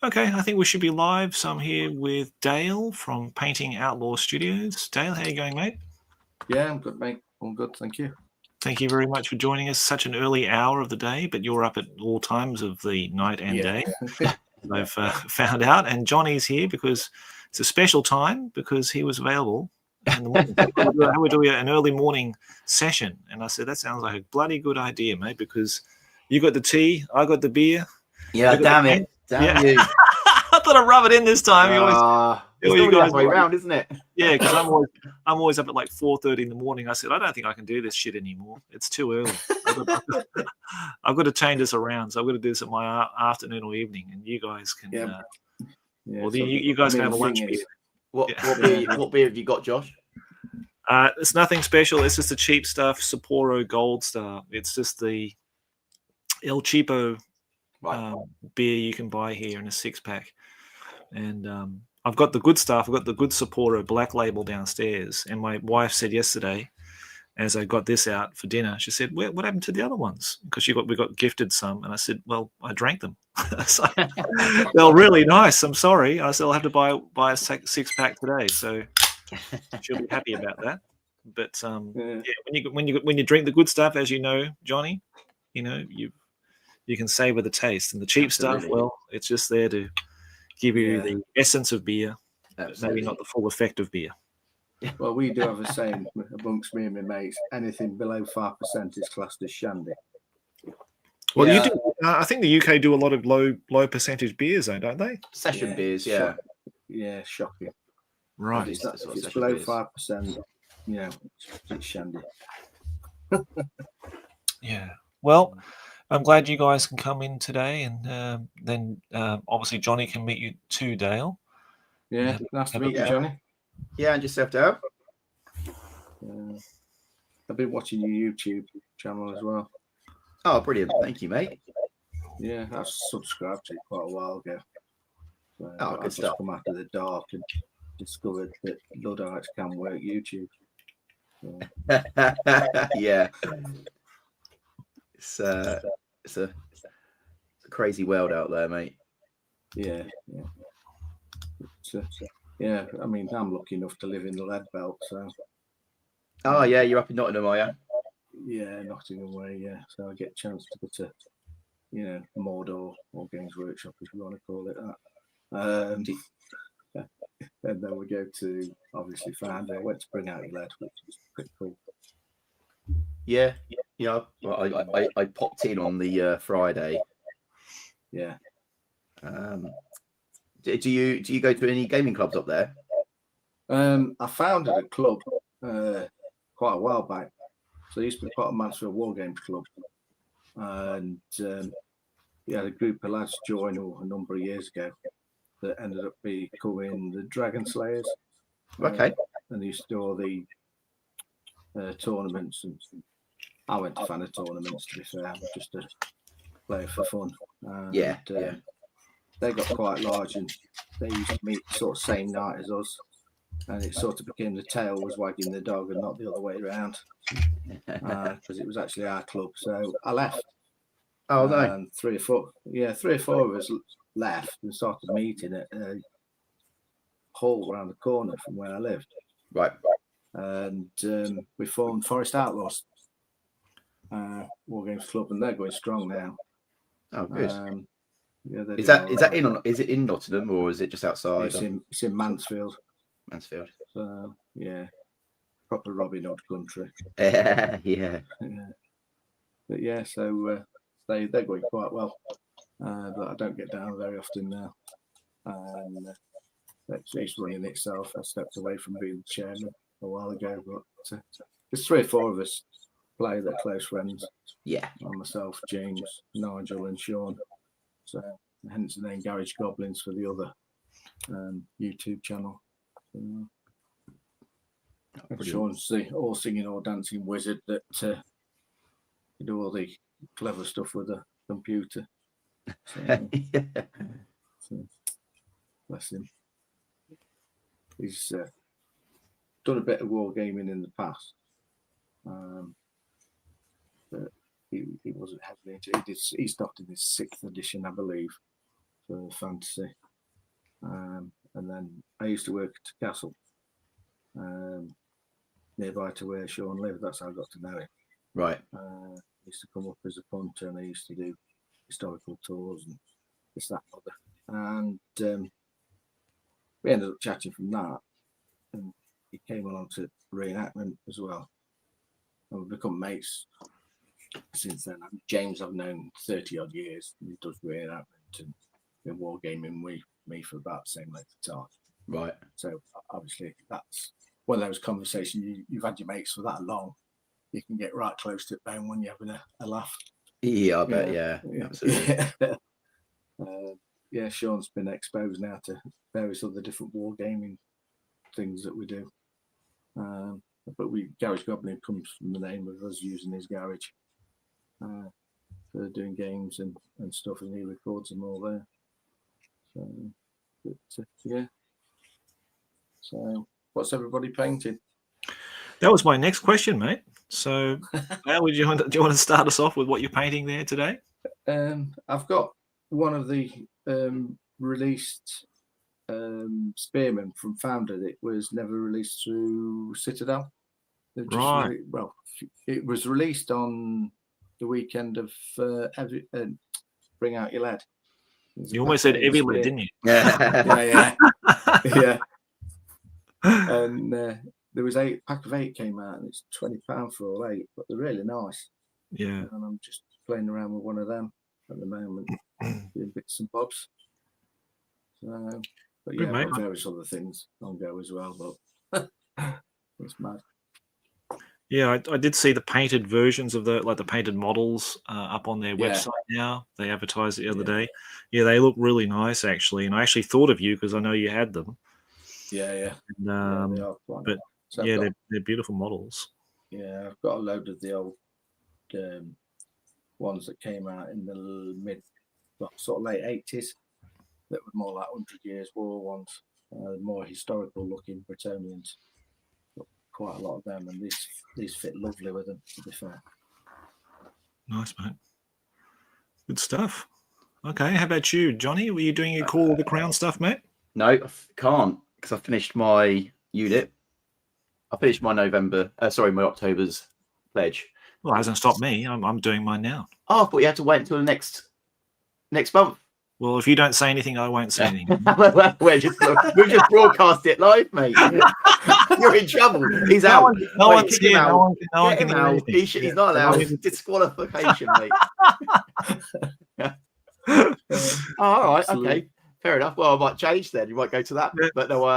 Okay, I think we should be live. So I'm here with Dale from Painting Outlaw Studios. Dale, how are you going, mate? Yeah, I'm good, mate. All good, thank you. Thank you very much for joining us. Such an early hour of the day, but you're up at all times of the night and day. I've found out. And Jonny's here because it's a special time because he was available in the morning. We're doing an early morning session. And I said, that sounds like a bloody good idea, mate, because you got the tea, I got the beer. Yeah, damn it. Damn you. I thought I'd rub it in this time. It's normally the other way around, isn't it? Yeah, because I'm always up at like 4:30 in the morning. I said, I don't think I can do this shit anymore. It's too early. I've got to change this around. So I've got to do this at my afternoon or evening, and you guys can. You guys can have a lunch beer. What beer have you got, Josh? It's nothing special. It's just the cheap stuff. Sapporo Gold Star. It's just the El Cheapo beer you can buy here in a 6-pack, and I've got the good stuff. I've got the good Sapporo Black Label downstairs, and my wife said yesterday, as I got this out for dinner, she said, "What happened to the other ones?" Because we got gifted some, and I said, "Well, I drank them. So, they're really nice. I'm sorry." I said, "I'll have to buy a 6-pack today." So she'll be happy about that. But when you drink the good stuff, as you know, Jonny, you can savor the taste, and the cheap stuff, well, it's just there to give you the essence of beer, maybe not the full effect of beer. Well, we do have a saying amongst me and my mates: anything below 5% is classed as shandy. Well, you do. I think the UK do a lot of low percentage beers, though, don't they? Session beers, yeah. Yeah, shocking. Right. If it's below 5%, it's shandy. Yeah. Well, I'm glad you guys can come in today, and then obviously Jonny can meet you too, Dale. Yeah, nice to meet you, Jonny. Yeah, and yourself, Dale. I've been watching your YouTube channel as well. Oh, brilliant. Thank you, mate. Yeah, I subscribed to it quite a while ago. So good stuff. Just come out of the dark and discovered that Luddites can work YouTube. So. Yeah. It's a crazy world out there, mate. Yeah. Yeah, I mean, I'm lucky enough to live in the Lead Belt, so. Oh, yeah, you're up in Nottingham, are you? Yeah, Nottingham way, yeah. So I get a chance to go to, Mordor or Games Workshop, if you want to call it that. And then we go to, obviously, Foundry. I went to Bring Out Your Lead, which is pretty cool. Yeah. Well, I popped in on the Friday. Yeah. Do you go to any gaming clubs up there? I founded a club quite a while back. So I used to be part of Mansfield Wargames Club, and we had a group of lads join a number of years ago that ended up becoming the Dragon Slayers. Okay. And they used to do all the tournaments, and I went to fan of tournaments, to be fair, just to play for fun. They got quite large, and they used to meet sort of same night as us, and it sort of became the tail was wagging the dog and not the other way around, because it was actually our club. So I left. Oh no! And 3 or 4 of us left and started meeting at a hall around the corner from where I lived. Right. And we formed Forest Outlaws Wargames Club, and they're going strong now. Oh, good. Is it in Nottingham, or is it just outside? It's in Mansfield. Mansfield. So yeah, proper Robin Hood country. Yeah. But yeah, so they're going quite well. But I don't get down very often now. And it's running itself. I stepped away from being the chairman a while ago, but there's 3 or 4 of us play that are close friends. Yeah. And myself, James, Nigel, and Sean. So hence the name Garage Goblins for the other YouTube channel. Sean's the all singing, all dancing wizard that do all the clever stuff with the computer. So bless him. He's done a bit of wargaming in the past, but he wasn't heavily into it. He stopped in his 6th edition, I believe. for fantasy. And then I used to work at a castle nearby to where Sean lived. That's how I got to know him. Right. I used to come up as a punter, and I used to do historical tours and this, that, and other. And we ended up chatting from that, and he came along to reenactment as well. And we've become mates since then. James I've known 30 odd years. He does reenactment and been wargaming with me for about the same length of time. Right. So obviously that's one of those conversations you've had your mates for that long. You can get right close to it, Ben, when you're having a laugh. Yeah, I bet. Yeah, absolutely. Yeah, Sean's been exposed now to various other different wargaming things that we do. But Garage Goblin comes from the name of us using his garage for doing games and stuff, and he records them all there. So, yeah. So, what's everybody painting? That was my next question, mate. So, how do you want to start us off with what you're painting there today? I've got one of the released Spearmen from Founder that was never released through Citadel. Right. It was released on the weekend of Bring Out Your Lad. You almost said eavylead, didn't you? Yeah. And there was 8 pack of 8 came out, and it's £20 for all 8, but they're really nice. Yeah. And I'm just playing around with one of them at the moment, doing bits and bobs. So, but yeah, I've got various other things on go as well, but it's mad. Yeah, I did see the painted versions of the painted models up on their website now. They advertised it the other day. Yeah, they look really nice, actually. And I actually thought of you because I know you had them. Yeah. And, they are quite but so they're beautiful models. Yeah, I've got a load of the old ones that came out in the late 80s that were more like 100 Years War ones, more historical looking Bretonians. Quite a lot of them, and these fit lovely with them, to be fair. Nice, mate. Good stuff. Okay, how about you, Johnny? Were you doing your Call of the Crown stuff, mate? No, I can't, because I finished my unit. I finished my my October's pledge. Well, it hasn't stopped me. I'm doing mine now. Oh, I thought you had to wait until the next month. Well, if you don't say anything, I won't say anything. We've just broadcast it live, mate. You're in trouble. He's out. No one's here. No one can hear anything. He's not allowed. Disqualification, mate. All right. Absolutely. Okay. Fair enough. Well, I might change then. You might go to that. Yeah. But no,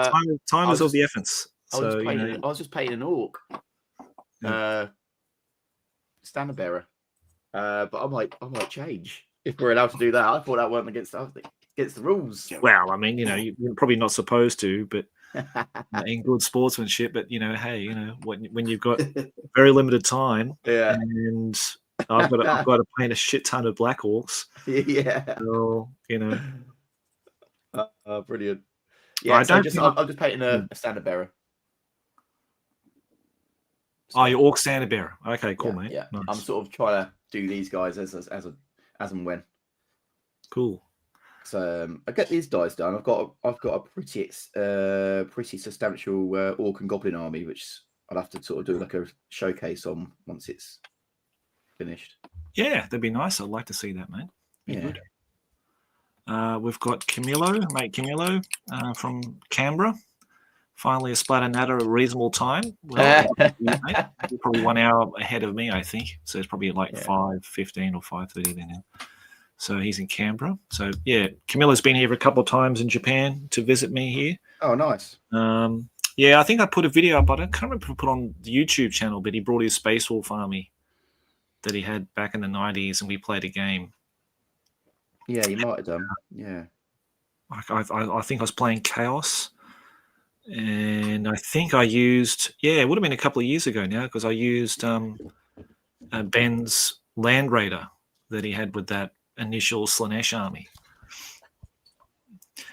time is of the essence. I was just painting an orc. Standard bearer. But I might change. If we're allowed to do that. I thought that weren't against the rules. Well, I mean, you're probably not supposed to, but in good sportsmanship. But hey, when you've got very limited time, and I've got to paint a shit ton of Black Orcs. Yeah. So, brilliant. Yeah, I'm just painting a standard bearer. Oh, your Orc standard bearer. Okay, cool, mate. Yeah, nice. I'm sort of trying to do these guys as and when. Cool. So I get these dice done. I've got a pretty substantial Orc and Goblin army, which I'll have to sort of do like a showcase on once it's finished. Yeah, that'd be nice. I'd like to see that, mate. Good. We've got mate Camillo from Canberra. Finally, a Splatter Natter at a reasonable time. Well, you're probably 1 hour ahead of me, I think. So it's probably like 5:15 or 5:30 there now. So he's in Canberra. So, yeah, Camillo's been here a couple of times in Japan to visit me here. Oh, nice. I think I put a video up. I can't remember if I put on the YouTube channel, but he brought his Space Wolf army that he had back in the 90s, and we played a game. Yeah, you might have done. Yeah. I think I was playing Chaos. And I think I used, it would have been a couple of years ago now, because I used Ben's Land Raider that he had with that initial Slanesh army.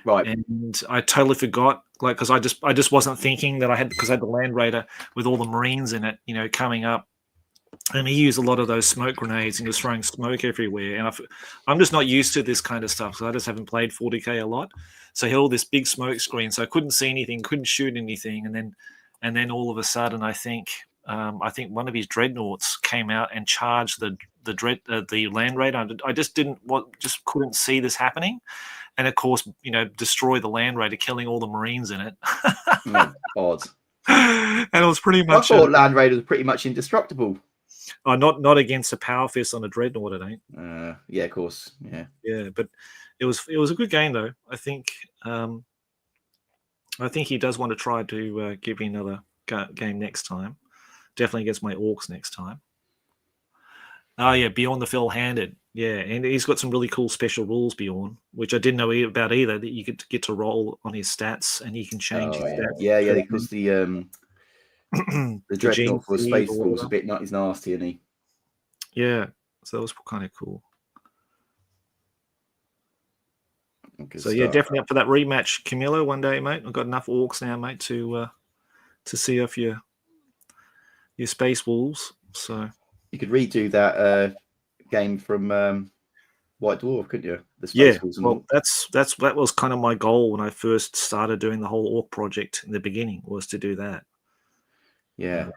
Right. And I totally forgot, because I just wasn't thinking that I had, because I had the Land Raider with all the Marines in it, coming up And he used a lot of those smoke grenades and was throwing smoke everywhere. And I'm just not used to this kind of stuff, so I just haven't played 40k a lot. So he had all this big smoke screen, so I couldn't see anything, couldn't shoot anything, and then all of a sudden, I think one of his dreadnoughts came out and charged the land raider. I just just couldn't see this happening, and of course, destroy the land raider, killing all the Marines in it. Odd. And it was pretty much. I thought land raiders were pretty much indestructible. Oh, not against a power fist on a dreadnought, it ain't. Yeah, of course. Yeah, but it was a good game though. I think he does want to try to give me another game next time. Definitely against my orcs next time. Oh yeah, Beyond the Fell-Handed. Yeah, and he's got some really cool special rules, Beyond, which I didn't know about either. That you get to roll on his stats, and he can change his stats. Yeah, because the dreadnought for Spaceball's a bit nasty, isn't he? Yeah, so that was kind of cool. So yeah, definitely up for that rematch, Camilo, one day, mate. I've got enough orcs now, mate, to see off your Space Wolves. So you could redo that game from White Dwarf, couldn't you? The Space Wolves. Well, that was kind of my goal when I first started doing the whole orc project in the beginning, was to do that. Yeah.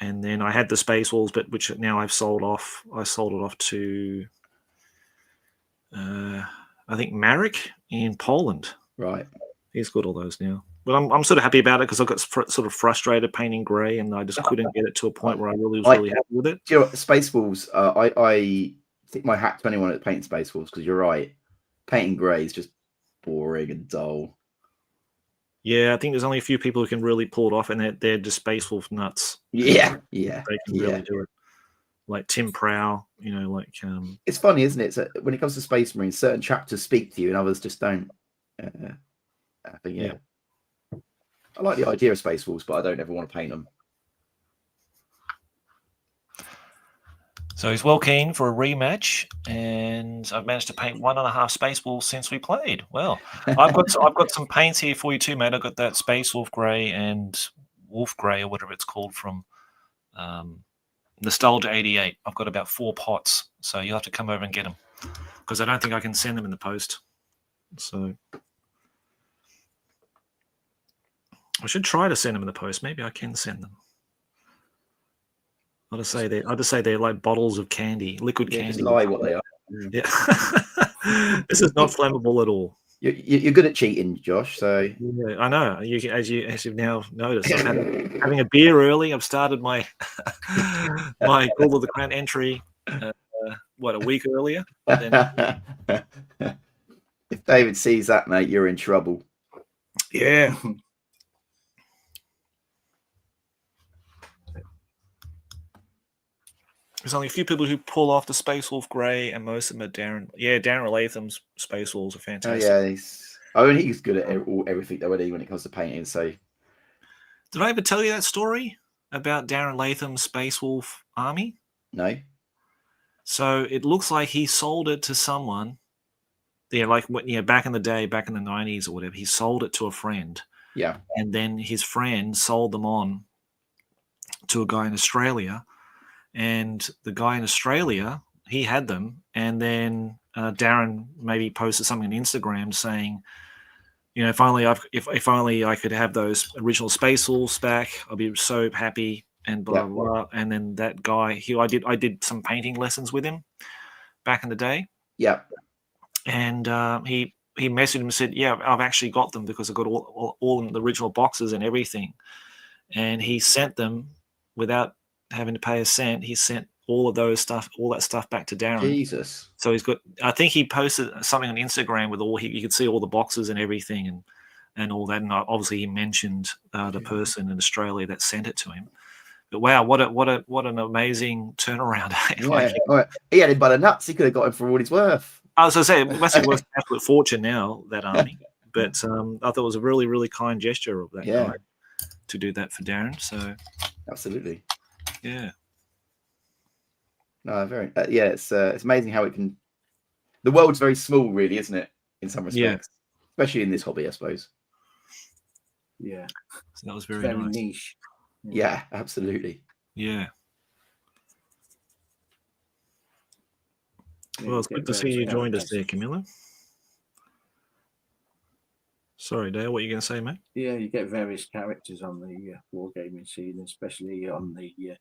And then I had the Space Wolves, but which now I've sold off. I sold it off to I think Marek in Poland. Right. He's got all those now. But I'm sort of happy about it because I got sort of frustrated painting grey, and I just couldn't get it to a point where I really was really happy with it. Do you know what, Space Wolves? I think my hat to anyone at painting Space Wolves, because you're right. Painting grey is just boring and dull. Yeah, I think there's only a few people who can really pull it off, and they're just Space Wolf nuts. Yeah. They can really do it. Like Tim Prow, It's funny, isn't it? So when it comes to Space Marines, certain chapters speak to you and others just don't. I think, yeah. I like the idea of Space Wolves, but I don't ever want to paint them. So he's well keen for a rematch, and I've managed to paint 1.5 Space Wolves since we played. Well, I've got some paints here for you too, mate. I've got that Space Wolf Grey and Wolf Grey, or whatever it's called, from Nostalgia 88. I've got about 4 pots, so you'll have to come over and get them, because I don't think I can send them in the post. So I should try to send them in the post. Maybe I can send them. I'll just say they're like bottles of candy, liquid candy. Just lie what they are. Yeah. This is not flammable at all. You're good at cheating, Josh. So yeah, I know. As you've now noticed, I'm having a beer early. I've started my my Call of the Crown entry. A week earlier? Then... If David sees that, mate, you're in trouble. Yeah. There's only a few people who pull off the Space Wolf Grey, and most of them are Darren. Yeah, Darren Latham's Space Wolves are fantastic. Oh, yeah, he's good at everything though, when it comes to painting. So, did I ever tell you that story about Darren Latham's Space Wolf army? No. So it looks like he sold it to someone. Yeah, like back in the day, back in the 90s or whatever, he sold it to a friend. Yeah. And then his friend sold them on to a guy in Australia. And the guy in Australia, he had them. And then Darren maybe posted something on Instagram saying, if only I could have those original Space Wolves back, I'd be so happy. And blah blah. And then that guy, I did some painting lessons with him back in the day. Yeah. And he messaged him and said, "Yeah, I've actually got them because I've got all the original boxes and everything." And he sent them without having to pay a cent. He sent all that stuff back to Darren. Jesus. So he's got. I think he posted something on Instagram with you could see all the boxes and everything and all that. And obviously he mentioned the person in Australia that sent it to him. But wow, what an amazing turnaround! He had him by the nuts. He could have got him for all he's worth. I was going to say, it must be worth an absolute fortune now, that army. But I thought it was a really, really kind gesture of that guy to do that for Darren. So absolutely, yeah. No, very it's amazing how it can. The world's very small, really, isn't it? In some respects, especially in this hobby, I suppose. Yeah, so that was very nice. Niche. Yeah, absolutely. Yeah. Well, it's good to see you joined us there, Camilla. Sorry, Dale, what are you going to say, mate? Yeah, you get various characters on the wargaming scene, especially on the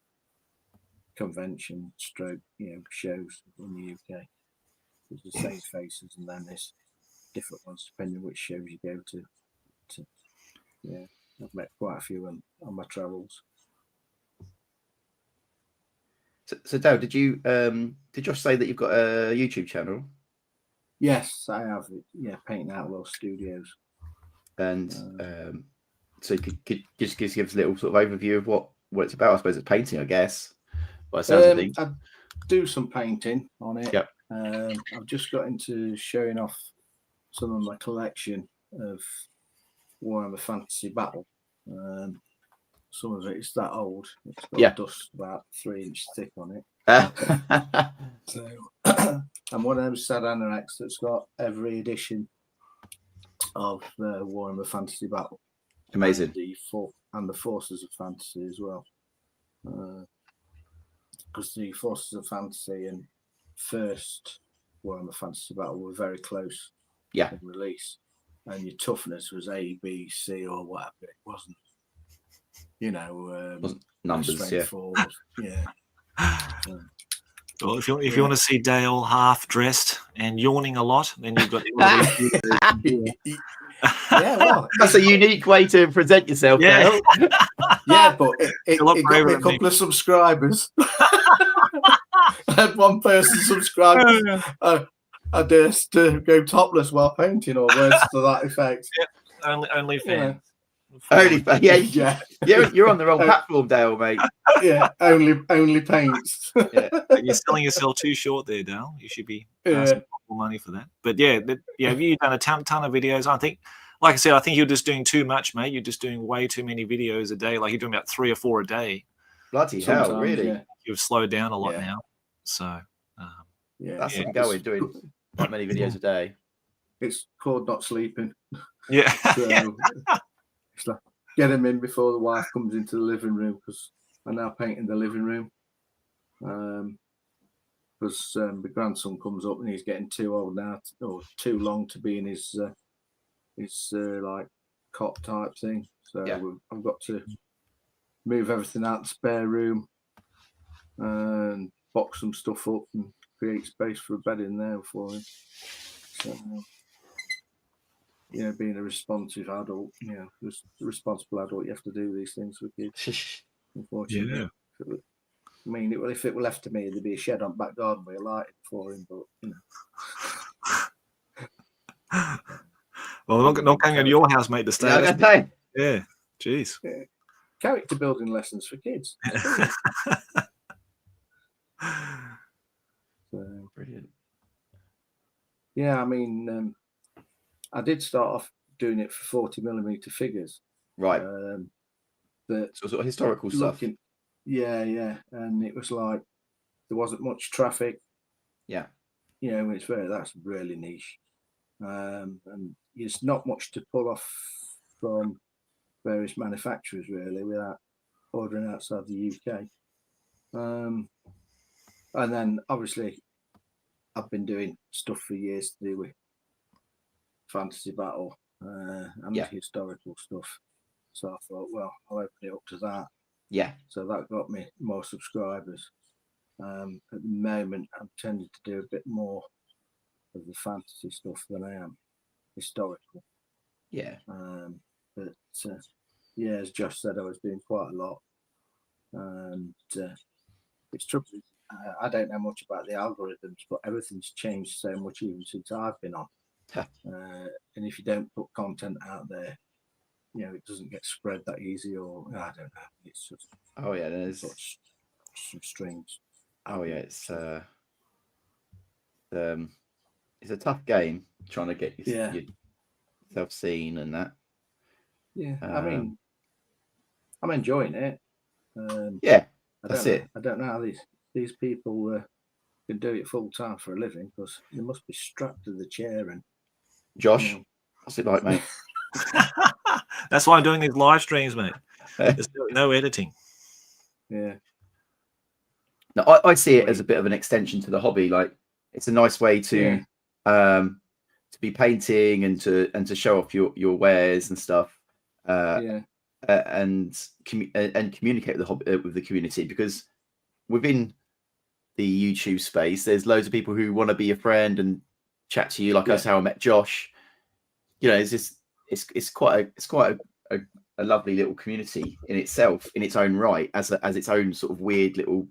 convention stroke, shows in the UK. There's the same faces, and then there's different ones depending which shows you go to. Yeah, I've met quite a few on my travels. So Dale, did Josh say that you've got a YouTube channel? Yes, I have. Yeah, Painting Outlaw Studios. And so you could just give us a little sort of overview of what it's about. I suppose it's painting, I guess. By the sounds of things. I do some painting on it. Yep. I've just got into showing off some of my collection of Warhammer Fantasy Battle. Some of it is that old. It's got dust about 3 inches thick on it. So I'm one of those sad anoraks that's got every edition of Warhammer Fantasy Battle. Amazing. And the Forces of Fantasy as well. Because the Forces of Fantasy and first Warhammer Fantasy Battle were very close in release. And your toughness was A, B, C, or whatever. It wasn't, wasn't numbers, straightforward. Yeah. Well, if you want to see Dale half dressed and yawning a lot, then you've got. Yeah, well, that's a unique way to present yourself. Yeah, Dale. Yeah, but it got me a couple of subscribers. I had one person subscribe. I durst to go topless while painting, or words to that effect. Yeah, only fan. You're on the wrong platform, Dale, mate. Yeah, only paints. Yeah, you're selling yourself too short there, Dale. You should be asking more money for that. But you've done a ton of videos. I think, like I said, I think you're just doing too much, mate. You're just doing way too many videos a day. Like you're doing about 3 or 4 a day. Bloody hell, really? Yeah. You've slowed down a lot now. So that's going doing that many videos a day. It's called not sleeping. Yeah. So, it's like get him in before the wife comes into the living room, because I'm now painting the living room. Because the grandson comes up and he's getting too old now, or too long to be in his like cot type thing. So I've got to move everything out the spare room and box some stuff up and create space for a bed in there for him. So, being a responsive adult, just a responsible adult, you have to do these things with kids. Unfortunately, if it were left to me, there'd be a shed on the back garden with a light for him. But well, not going to your house, mate. To stay. Yeah, jeez. Yeah. Character building lessons for kids. So, brilliant. Yeah, I mean, I did start off doing it for 40mm figures. Right. But so sort of historical stuff. Yeah. And it was like there wasn't much traffic. Yeah. That's really niche. And there's not much to pull off from various manufacturers really without ordering outside the UK. And then obviously I've been doing stuff for years to do with Fantasy Battle and historical stuff. So I thought, well, I'll open it up to that. Yeah. So that got me more subscribers. At the moment, I'm tending to do a bit more of the fantasy stuff than I am historical. Yeah. But as Josh said, I was doing quite a lot. And it's trouble. I don't know much about the algorithms, but everything's changed so much even since I've been on. And if you don't put content out there, it doesn't get spread that easy, or I don't know. It's just there's some strange. It's a tough game trying to get yourself seen and that. Yeah, I mean, I'm enjoying it. That's it. I don't know how these people can do it full time for a living, because they must be strapped to the chair. And Josh, what's it like, mate? That's why I'm doing these live streams, mate. There's no editing. Yeah. No, I see it as a bit of an extension to the hobby. Like, it's a nice way to be painting and to show off your wares and stuff. And communicate with the community, because within the YouTube space, there's loads of people who want to be a friend and chat to you, like that's how I met Josh. You know, it's quite a lovely little community in itself, in its own right, as its own sort of weird little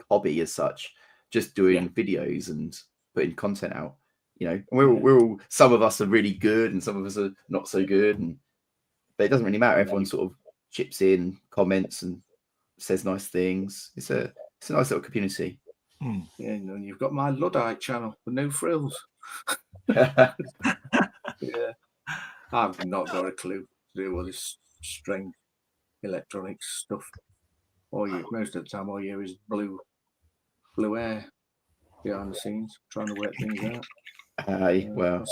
hobby as such, just doing videos and putting content out. You know, we're all, some of us are really good and some of us are not so good, but it doesn't really matter. Everyone sort of chips in, comments, and says nice things. It's a nice little community. Yeah, and you've got my Luddite channel for no frills. I've not got a clue to do all this strange electronic stuff. Most of the time, all you hear is blue air behind the scenes, trying to work things out. Well, I'm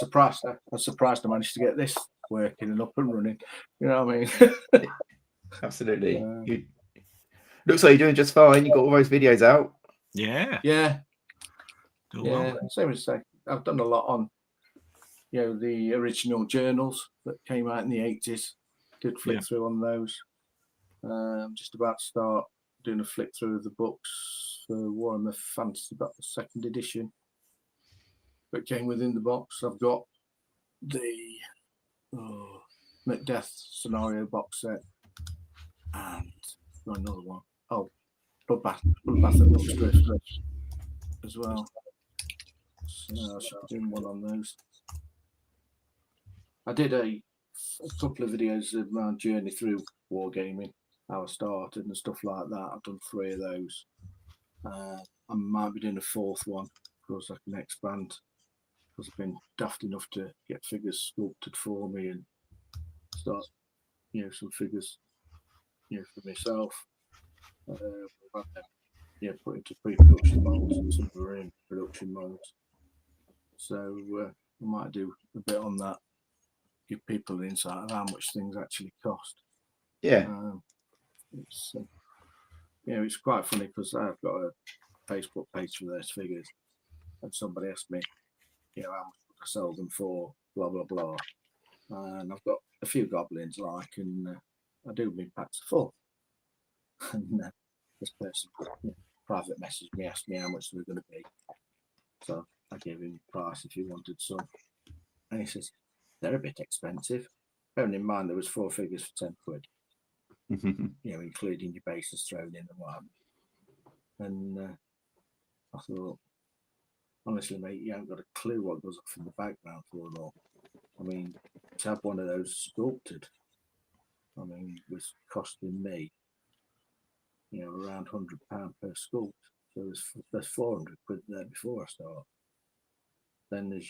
surprised I managed to get this working and up and running. You know what I mean? Absolutely. Looks like you're doing just fine. You got all those videos out. Yeah. Well. Same as say, I've done a lot on, the original journals that came out in the 80s. Did flick through on those. Just about to start doing a flick through of the books for Warhammer Fanzine, about the second edition that came within the box. I've got the Macbeth scenario box set and another one. Bloodbath at Lux Drift as well. So I should be doing one on those. I did a couple of videos of my journey through Wargaming, how I started and stuff like that. I've done 3 of those. I might be doing a 4th one because I can expand, because I've been daft enough to get figures sculpted for me and start, some figures, for myself. Put into pre-production molds, and some were in production molds. So I might do a bit on that, give people an insight of how much things actually cost. It's quite funny because I've got a Facebook page for those figures, and somebody asked me, how much would I sell them for, blah blah blah, and I've got a few goblins and I do my packs full, and this person private messaged me, asked me how much they were going to be, so I gave him the price if he wanted some, and he says they're a bit expensive. Bearing in mind there was 4 figures for 10 quid, including your bases thrown in and what. And I thought, honestly, mate, you haven't got a clue what goes off in the background for it all. I mean, to have one of those sculpted, was costing me, around £100 per sculpt. So there's 400 quid there before I start. Then there's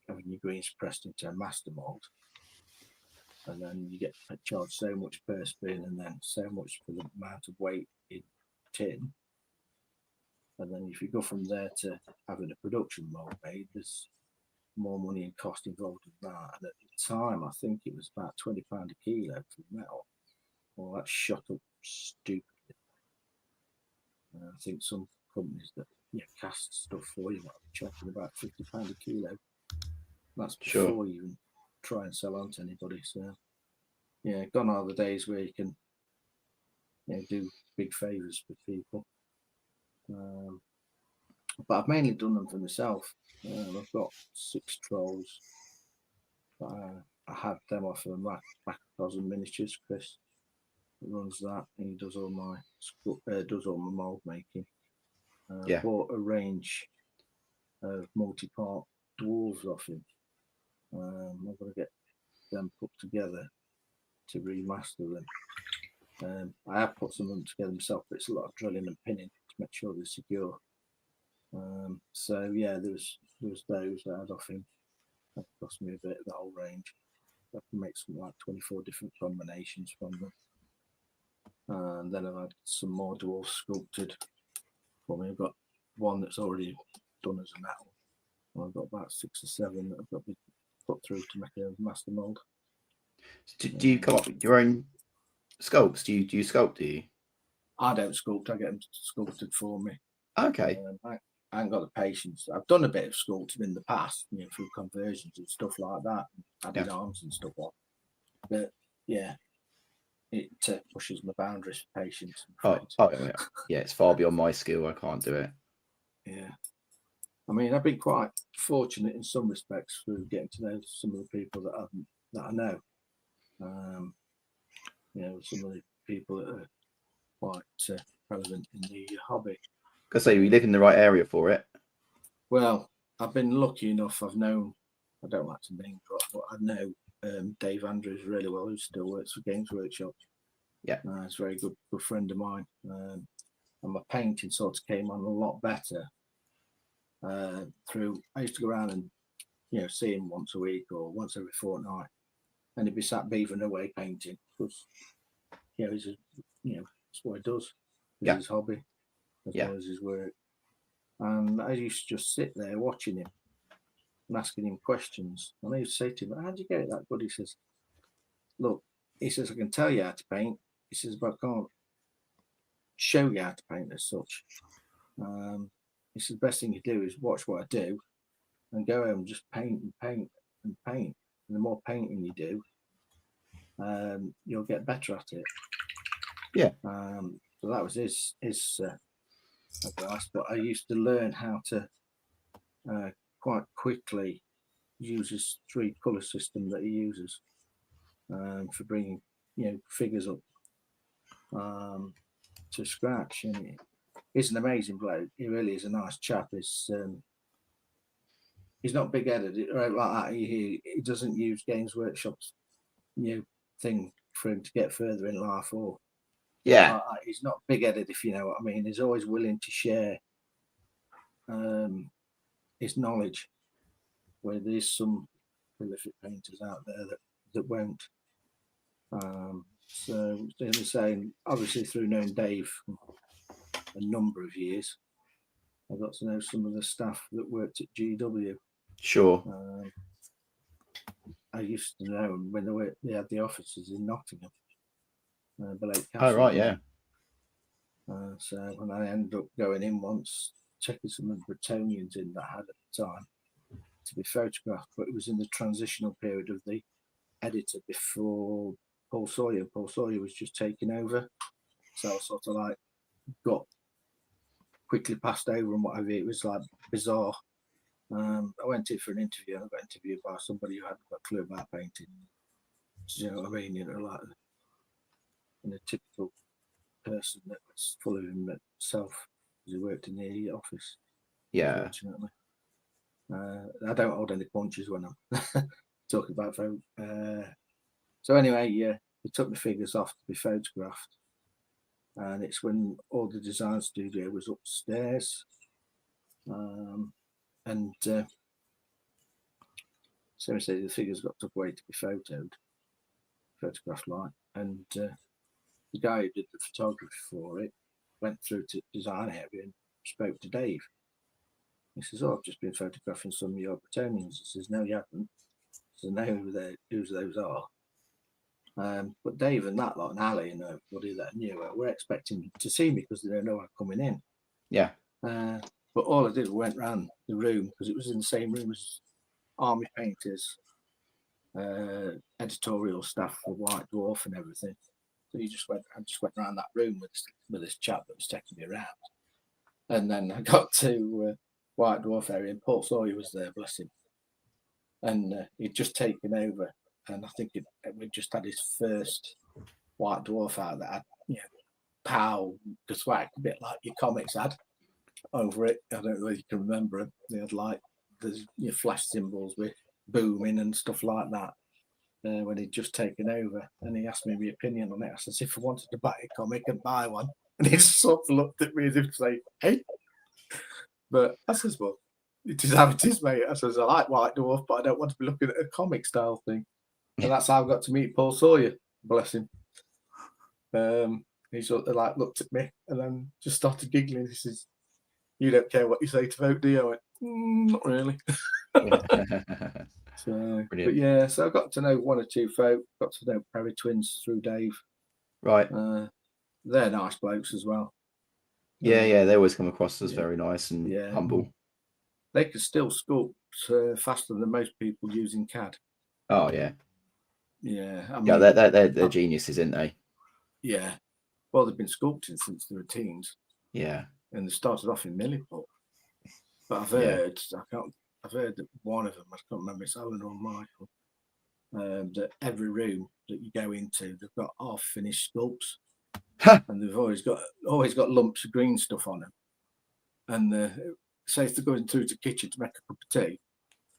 having your greens pressed into a master mold, and then you get charged so much per spin, and then so much for the amount of weight in tin. And then if you go from there to having a production mold made, there's more money and cost involved in that. And at the time, I think it was about £20 a kilo for metal. Well, that shot up stupidly. I think some companies that cast stuff for you might be charging about £50 a kilo. That's before you even try and sell on to anybody. So, gone are the days where you can do big favours for people. But I've mainly done them for myself. I've got 6 trolls. I had them off of Macrocosm Miniatures. Chris runs that, and he does all my mold making. Bought a range of multi-part dwarves off him. I'm going to get them put together to remaster them. I have put some of them together myself, but it's a lot of drilling and pinning to make sure they're secure. There was those that I had off him. That cost me a bit of the whole range. I can make something like 24 different combinations from them. And then I've had some more dwarves sculpted for me. I've got one that's already done as a metal. And I've got about 6 or 7 that I've got to put through to make a master mold. Do you come up with your own sculpts? Do you sculpt? Do you? I don't sculpt. I get them sculpted for me. Okay. I haven't got the patience. I've done a bit of sculpting in the past, through conversions and stuff like that, added arms and stuff like that. But yeah, it pushes my boundaries for patience. Yeah, it's far beyond my skill. I can't do it. Yeah. I mean, I've been quite fortunate in some respects through getting to know some of the people that I know. Some of the people that are quite relevant in the hobby. I say we live in the right area for it. Well, I've been lucky enough. I've known, I don't like to name drop, but I know Dave Andrews really well, who still works for Games Workshop. Yeah, he's a very good friend of mine. And my painting sort of came on a lot better through. I used to go around and see him once a week or once every fortnight, and he'd be sat beavering away painting because he's that's what he does. It's his hobby as well as his work. And I used to just sit there watching him and asking him questions. And I used to say to him, "How do you get it that good?" He says, "Look," he says, "I can tell you how to paint." He says, "But I can't show you how to paint as such." He says, "The best thing you do is watch what I do and go home and just paint and paint and paint. And the more painting you do, you'll get better at it." Yeah. So that was his advice. But I used to learn how to quite quickly use his 3 colour system that he uses for bringing figures up to scratch. And he's an amazing bloke. He really is a nice chap. He's not big-headed right like that. He doesn't use Games Workshop's thing for him to get further in life, or he's not big-headed, if you know what I mean. He's always willing to share his knowledge, where there's some prolific painters out there that won't. So as I say, obviously through knowing Dave a number of years, I got to know some of the staff that worked at GW. Sure. I used to know them when they had the offices in Nottingham, below Castle. Oh right, yeah. So when I ended up going in once, checking some of the Bretonians in that I had at the time to be photographed, but it was in the transitional period of the editor before Paul Sawyer. Paul Sawyer was just taking over, so I sort of like got quickly passed over and whatever. It was like bizarre. I went in for an interview and I got interviewed by somebody who hadn't got a clue about painting. Do you know what I mean? Like in a typical person that was full of himself because he worked in the office. Yeah. Unfortunately. I don't hold any punches when I'm talking about folk. So anyway, they took the figures off to be photographed. And it's when all the design studio was upstairs. And seriously, the figures got took away to be photographed like. And the guy who did the photography for it went through to design area and spoke to Dave. He says, "Oh, I've just been photographing some of your Bretonians." He says, "No, you haven't." So know who those are. But Dave and that lot and Ali and everybody that I knew were expecting to see me because they didn't know I'm coming in. Yeah. But all I did was went round the room because it was in the same room as army painters, editorial staff for White Dwarf and everything. So I just went around that room with this chap that was taking me around. And then I got to White Dwarf area and Paul Sawyer was there, bless him. And he'd just taken over. And I think we just had his first White Dwarf out that had, pow, the swag, a bit like your comics had over it. I don't know if you can remember them. They had like the flash symbols with booming and stuff like that when he'd just taken over. And he asked me my opinion on it. I said, if I wanted to buy a comic and buy one. And he sort of looked at me as if to say, "Hey." But I says, "Well, it is how it is, mate." I says, "I like White Dwarf, but I don't want to be looking at a comic style thing." And that's how I got to meet Paul Sawyer, bless him. He sort of like looked at me and then just started giggling. He says, "You don't care what you say to vote, do you?" I went, "Not really." So, but yeah, so I got to know one or two folk, got to know Perry Twins through Dave. Right. They're nice blokes as well. Yeah, they always come across as very nice and humble. They can still sculpt faster than most people using CAD. Oh yeah. Yeah, I mean, they're geniuses, aren't they? Yeah. Well, they've been sculpting since they were teens. Yeah. And they started off in Milliput. But I've heard that one of them, I can't remember, it's Owen or Michael, that every room that you go into, they've got half-finished sculpts, and they've always got lumps of green stuff on them. And say if they're going through to the kitchen to make a cup of tea,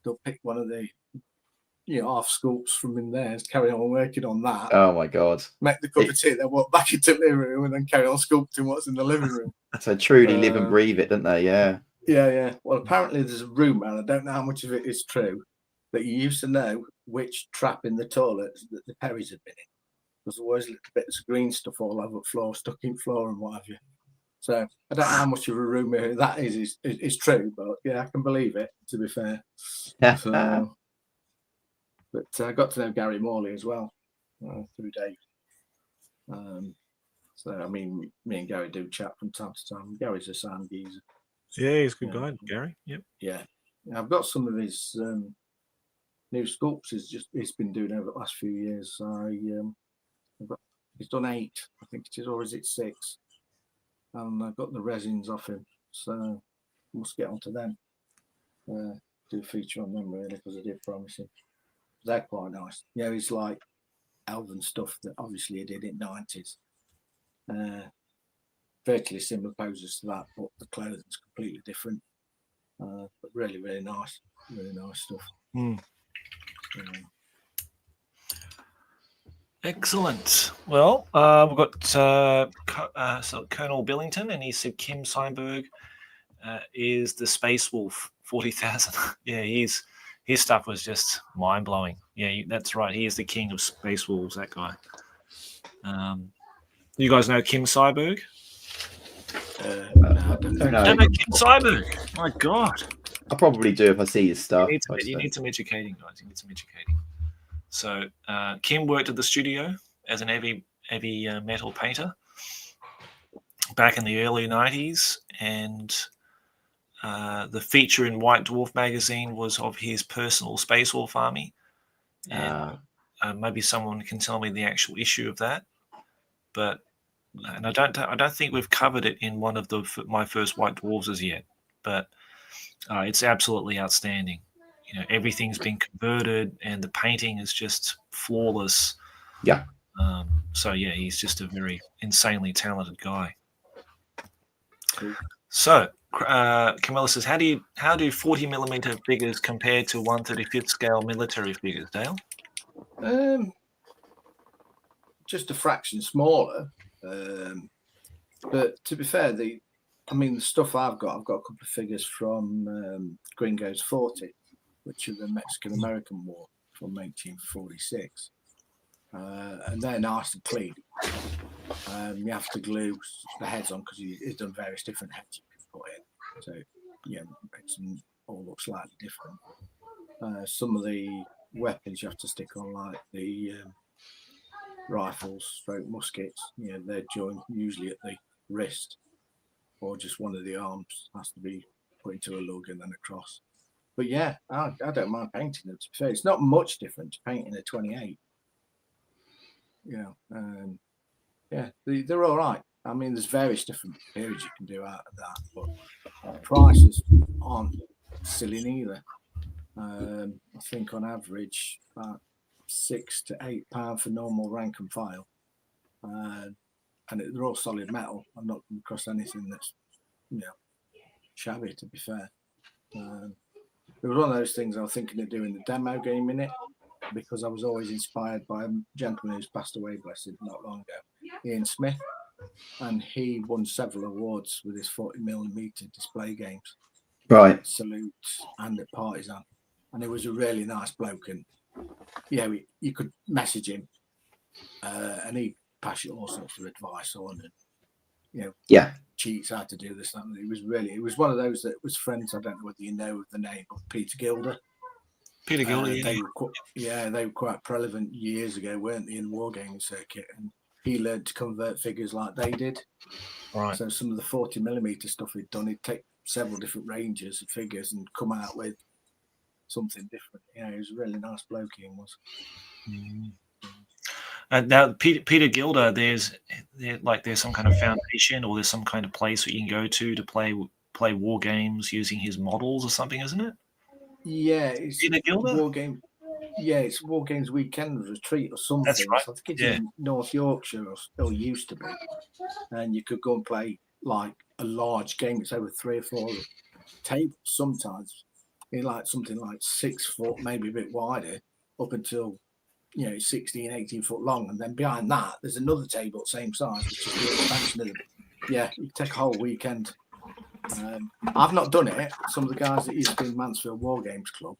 they'll pick one of the half sculpts from in there and carry on working on that. Oh my God! Make the cup of tea, then walk back into the living room and then carry on sculpting what's in the living room. So truly live and breathe it, don't they? Yeah. Yeah. Well, apparently there's a rumour, and I don't know how much of it is true, that you used to know which trap in the toilet that the Perrys had been in. There's always little bits of green stuff all over the floor, stuck in floor and what have you. So I don't know how much of a rumour that is true, but yeah, I can believe it, to be fair. So, but I got to know Gary Morley as well through Dave. So, I mean, me and Gary do chat from time to time. Gary's a sound geezer. Yeah, he's a good guy, Gary. Yep. Yeah. I've got some of his new sculpts he's been doing over the last few years. He's done 8, I think it is, or is it 6? And I've got the resins off him, so must get onto them. Do a feature on them, really, because I did promise him. They're quite nice. Yeah, it's like elven stuff that obviously he did in the 90s. Virtually similar poses to that, but the clothing's completely different. But really, really nice stuff. Excellent. Well, we've got Colonel Billington, and he said Kim Seinberg is the Space Wolf 40,000. Yeah, his stuff was just mind blowing. Yeah, that's right. He is the king of Space Wolves. That guy. You guys know Kim Seinberg? No, I don't know. Kim Seinberg. My God. I probably do if I see his stuff. You need some educating, guys. You need some educating. So Kim worked at the studio as an heavy metal painter back in the early 90s, and the feature in White Dwarf magazine was of his personal Space Wolf army. And maybe someone can tell me the actual issue of that, and I don't think we've covered it in one of my first White Dwarves as yet, but it's absolutely outstanding. Everything's been converted, and the painting is just flawless. Yeah. So yeah, he's just a very insanely talented guy. So Camilla says, how do 40mm figures compare to 1/35th scale military figures, Dale? Just a fraction smaller. But to be fair, the stuff I've got a couple of figures from Gringo's 40, which are the Mexican-American War from 1846. And they're nice and clean. You have to glue the heads on because he's done various different heads you can put in. So, yeah, it makes them all look slightly different. Some of the weapons you have to stick on, like the rifles, muskets, they're joined usually at the wrist, or just one of the arms has to be put into a lug and then across. But yeah, I don't mind painting them. To be fair, it's not much different to painting a 28. They're all right. I mean, there's various different periods you can do out of that, but prices aren't silly neither. I think on average about £6 to £8 for normal rank and file, and they're all solid metal. I've not come across anything that's shabby, to be fair. It was one of those things I was thinking of doing the demo game in it, because I was always inspired by a gentleman who's passed away, bless him, not long ago, Ian Smith, and he won several awards with his 40mm display games. Right. Salute and at Partisan. And he was a really nice bloke, and you could message him and he'd pass you all sorts of advice on, and cheats how to do this, that. It was one of those that was friends. I don't know whether you know the name of Peter Gilder. They were quite prevalent years ago, weren't they, in the wargaming circuit? And he learned to convert figures like they did. Right. So some of the 40mm stuff he'd done, he'd take several different ranges of figures and come out with something different. You know, he was a really nice bloke, he was. Now, Peter Gilder, there's some kind of foundation, or there's some kind of place that you can go to play war games using his models or something, isn't it? Yeah, it's Peter Gilder? War Game. Yeah, it's War Games Weekend Retreat or something. That's right. So I think it's in North Yorkshire, or still used to be. And you could go and play like a large game. It's over 3 or 4 tables sometimes. In like something like 6 foot, maybe a bit wider, up until 16, 18 foot long. And then behind that, there's another table same size, which is the expansion of it. Yeah, you take a whole weekend. I've not done it. Some of the guys that used to be in Mansfield War Games Club,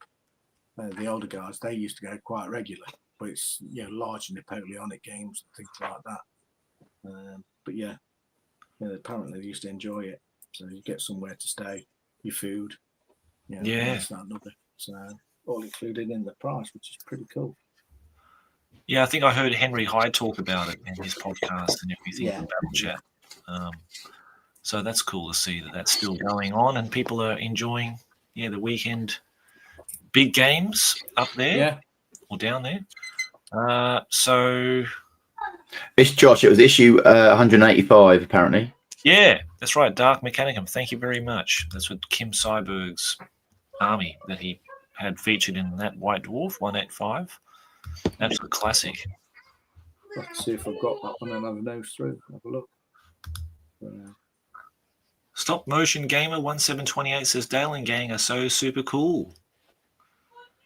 the older guys, they used to go quite regularly. But it's large Napoleonic games and things like that. But apparently they used to enjoy it. So you get somewhere to stay, your food, this, that, and other. So all included in the price, which is pretty cool. Yeah, I think I heard Henry Hyde talk about it in his podcast and everything. Yeah. Battle Chat. So that's cool to see that that's still going on and people are enjoying the weekend big games up there or down there. So it's Josh. It was issue 185 apparently. Yeah, that's right. Dark Mechanicum. Thank you very much. That's with Kim Seiberg's army that he had featured in that White Dwarf 185. Absolute classic. Let's see if I've got that one and have a nose through. Have a look. Stop Motion Gamer 1728 says Dale and gang are so super cool.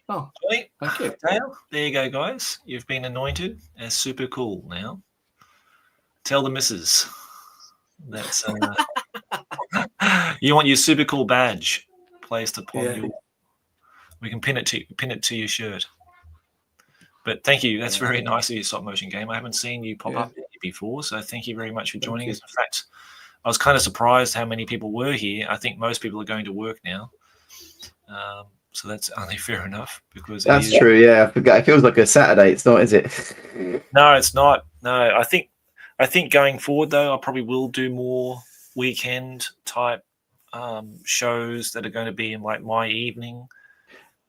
Oh, Johnny, thank you. Dale, there you go, guys. You've been anointed as super cool now. Tell the missus. That's you want your super cool badge placed upon you. We can pin it to your shirt. But thank you. That's very nice of you, Stop Motion Game. I haven't seen you pop up before, so thank you very much for joining us. In fact, I was kind of surprised how many people were here. I think most people are going to work now. So that's only fair enough because that's true. Yeah, I forgot. It feels like a Saturday. It's not, is it? No, it's not. No, I think going forward though, I probably will do more weekend type shows that are going to be in like my evening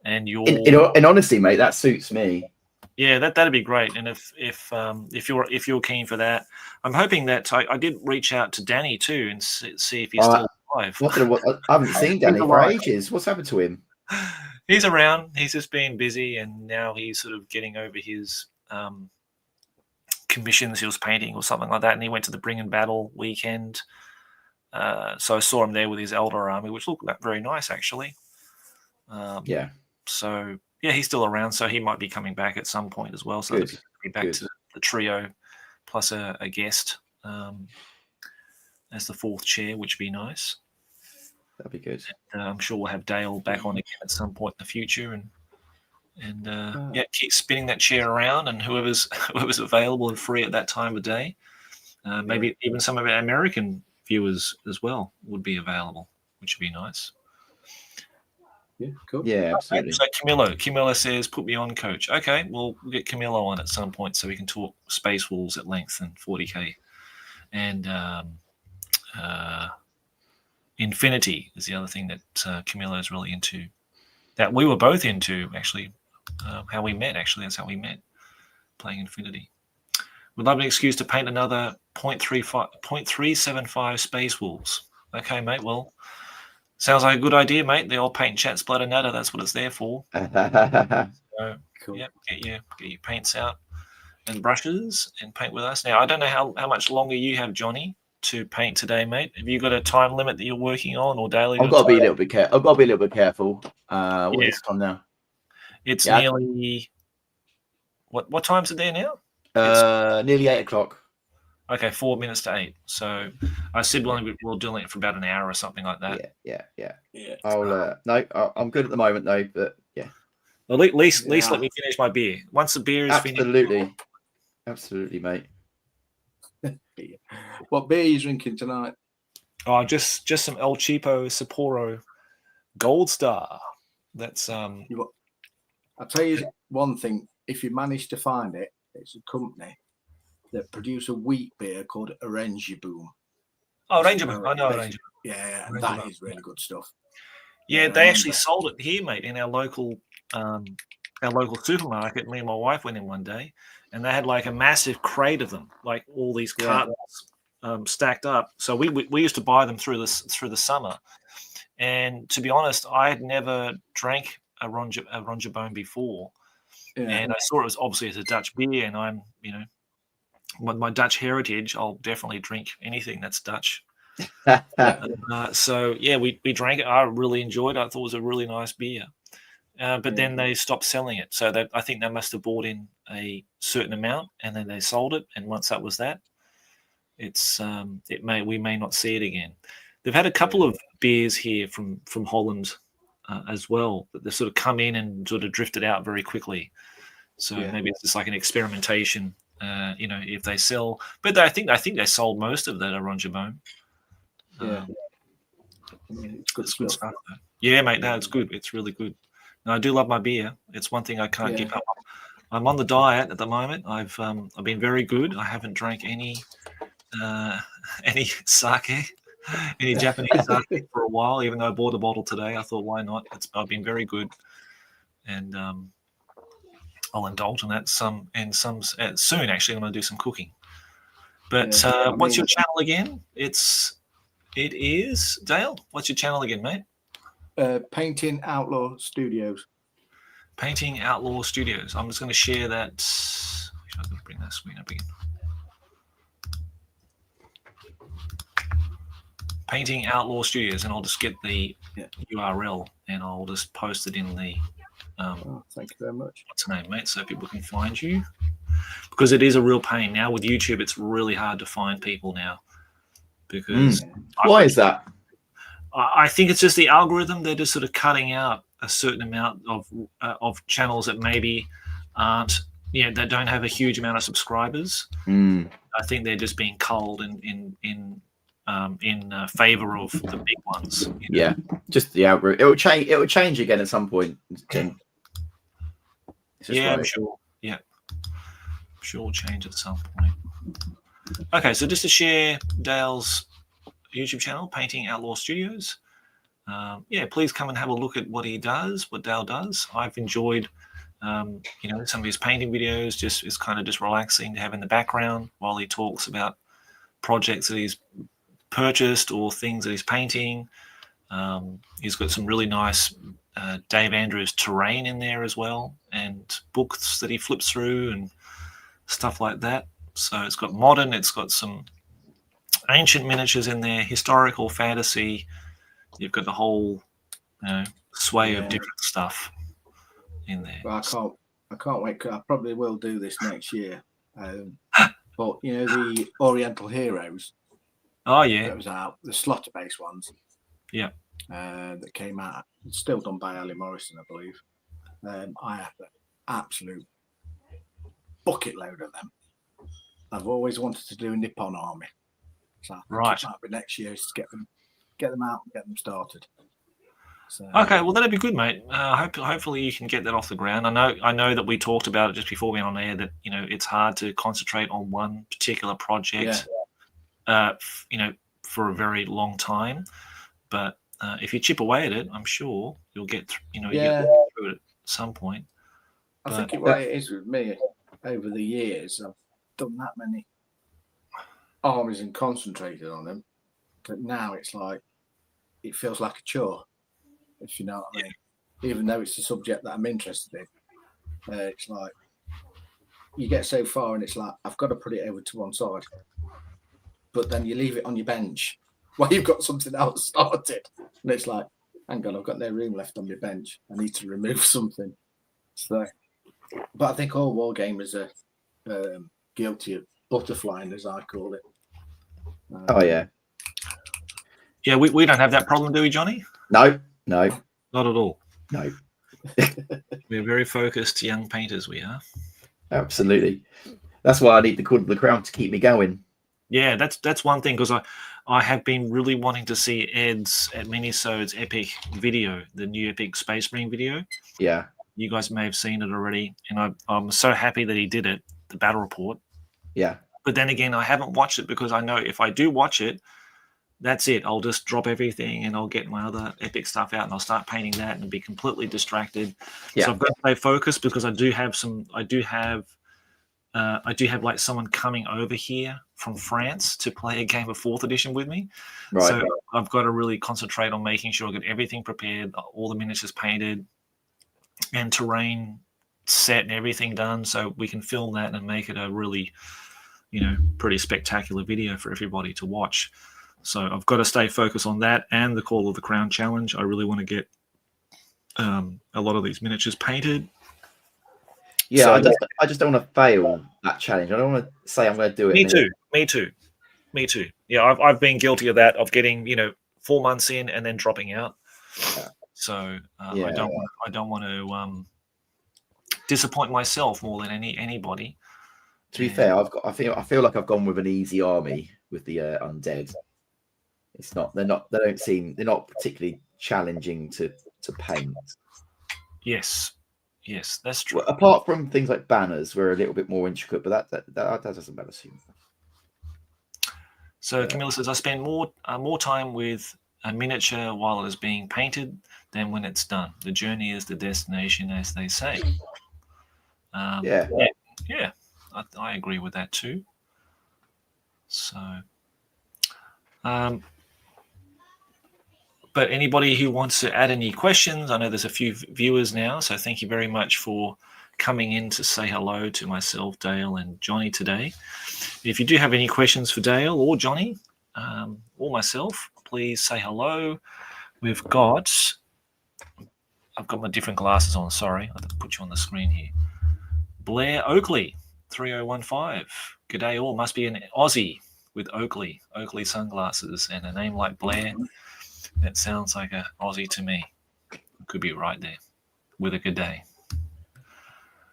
and your. In honesty, mate, that suits me. Yeah, that'd be great. And if you're keen for that, I'm hoping that I did reach out to Danny too and see if he's still alive. I haven't seen Danny for ages. What's happened to him? He's around. He's just been busy, and now he's sort of getting over his commissions he was painting or something like that. And he went to the Bring and Battle weekend. So I saw him there with his Elder army, which looked very nice actually. So. Yeah, he's still around, so he might be coming back at some point as well. So he'll be back to the trio plus a guest as the fourth chair, which would be nice. That'd be good. And, I'm sure we'll have Dale back on again at some point in the future, and keep spinning that chair around, and whoever's available and free at that time of day, maybe even some of our American viewers as well would be available, which would be nice. Yeah, cool. Yeah, absolutely. So Camillo says, put me on, coach. Okay, we'll get Camillo on at some point so we can talk Space Wolves at length and 40k. And Infinity is the other thing that Camillo is really into. That we were both into, actually. How we met, actually. That's how we met, playing Infinity. We'd love an excuse to paint another 0.375 Space Wolves. Okay, mate, well... Sounds like a good idea, mate. The old paint, chat, splatter, natter. That's what it's there for. So, cool. Yep, get your paints out and brushes and paint with us. Now, I don't know how much longer you have, Johnny, to paint today, mate. Have you got a time limit that you're working on, or daily? I've got to be a little bit careful. I've got to be a little bit careful. What is time now? It's nearly. What time's it there now? Nearly 8 o'clock. Okay, 4 minutes to 8. So I said we'll do it for about an hour or something like that. Yeah. I'm good at the moment though, but yeah. Well, at least let me finish my beer. Once the beer is finished. Absolutely, mate. What beer are you drinking tonight? Oh, just some El Cheapo Sapporo Gold Star. That's I'll tell you one thing. If you manage to find it, it's a company that produce a wheat beer called Orange Boom. Oh, Ranger Boom. I know Ranger Boom. Yeah, Ranger that Boom. is really good stuff. Yeah, I they actually remember. sold it here, mate, in our local supermarket. Me and my wife went in one day, and they had like a massive crate of them, like all these cartons stacked up. So we used to buy them through the summer. And to be honest, I had never drank a Ronja Bone before, and I saw it was obviously as a Dutch beer, and I'm my Dutch heritage, I'll definitely drink anything that's Dutch. So yeah, we drank it. I really enjoyed it. I thought it was a really nice beer. But then they stopped selling it. So I think they must have bought in a certain amount and then they sold it. And once that was that, we may not see it again. They've had a couple of beers here from Holland as well, but they've sort of come in and sort of drifted out very quickly. So maybe it's just like an experimentation. If they sell, but I think they sold most of that Orange Bone. It's good stuff. Yeah, mate. No, it's good. It's really good. No, I do love my beer. It's one thing I can't give up. I'm on the diet at the moment. I've been very good. I haven't drank any sake, any Japanese sake for a while. Even though I bought a bottle today, I thought, why not? I've been very good, and I'll indulge in that soon. Actually, I'm going to do some cooking. But what's your channel again? It is Dale. What's your channel again, mate? Painting Outlaw Studios. Painting Outlaw Studios. I'm just going to share that. I'm going to bring that screen up again. Painting Outlaw Studios, and I'll just get the URL and I'll just post it in the. Thank you very much. What's the name, mate? So people can find you, because it is a real pain now with YouTube. It's really hard to find people now. Because why is that? I think it's just the algorithm. They're just sort of cutting out a certain amount of channels that maybe aren't, that don't have a huge amount of subscribers. I think they're just being culled in favor of the big ones. Yeah, just the algorithm. It will change. It will change again at some point. I'm sure. Yeah, I'm sure it'll change at some point. Okay, so just to share Dale's YouTube channel, Painting Outlaw Studios. Please come and have a look at what Dale does. I've enjoyed, some of his painting videos. It's kind of just relaxing to have in the background while he talks about projects that he's purchased or things that he's painting. He's got some really nice Dave Andrews terrain in there as well, and books that he flips through and stuff like that. So it's got modern, it's got some ancient miniatures in there, historical, fantasy. You've got the whole sway of different stuff in there. Well, I can't wait. I probably will do this next year. But the Oriental Heroes. Oh yeah, that was out. The Slaughter-based ones. Yeah. That came out. It's still done by Ali Morrison, I believe. I have an absolute bucket load of them. I've always wanted to do a Nippon army. So I think it might be next year to get them out and get them started. So, okay, well that'd be good, mate. Hopefully you can get that off the ground. I know that we talked about it just before we went on air that it's hard to concentrate on one particular project, for a very long time. But if you chip away at it, I'm sure you'll get you get through it at some point. I think it is with me. Over the years, I've done that many armies and concentrated on them, but now it's like it feels like a chore, if you know what I mean. Even though it's a subject that I'm interested in, it's like you get so far and it's like I've got to put it over to one side, but then you leave it on your bench while you've got something else started, and it's like, hang on, I've got no room left on my bench. I need to remove something. So, but I think all wargamers are guilty of butterflying, as I call it. Yeah, we don't have that problem, do we, Johnny? No, not at all. No. We're very focused young painters. We are. Absolutely. That's why I need the Cord of the Crown to keep me going. Yeah, that's one thing, because I have been really wanting to see Ed's at Minisode's Epic video, the new Epic Space Marine video. Yeah. You guys may have seen it already, and I'm so happy that he did it, the battle report. Yeah. But then again, I haven't watched it because I know if I do watch it, that's it. I'll just drop everything and I'll get my other epic stuff out and I'll start painting that and be completely distracted. Yeah. So I've got to stay focused because I do have like someone coming over here from France to play a game of 4th edition with me. Right. So I've got to really concentrate on making sure I get everything prepared, all the miniatures painted and terrain set and everything done so we can film that and make it a really, pretty spectacular video for everybody to watch. So I've got to stay focused on that and the Call of the Crown challenge. I really want to get a lot of these miniatures painted. Yeah, So, I just don't want to fail that challenge. I don't want to say I'm going to do it. Me too. Yeah, I've been guilty of that, of getting 4 months in and then dropping out. Yeah. So I don't want to disappoint myself more than anybody. To be fair, I feel like I've gone with an easy army with the undead. They're not particularly challenging to paint. Yes, that's true. Well, apart from things like banners, we're a little bit more intricate, but that doesn't matter. So Camilla says, I spend more time with a miniature while it is being painted than when it's done. The journey is the destination, as they say. Yeah, I agree with that too. So, but anybody who wants to add any questions, I know there's a few viewers now, so thank you very much for coming in to say hello to myself, Dale, and Jonny today. If you do have any questions for Dale or Jonny or myself, please say hello. I've got my different glasses on. Sorry, I have to put you on the screen here. Blair Oakley, 3015. G'day all. Must be an Aussie with Oakley sunglasses and a name like Blair. That sounds like an Aussie to me. Could be right there with a good day.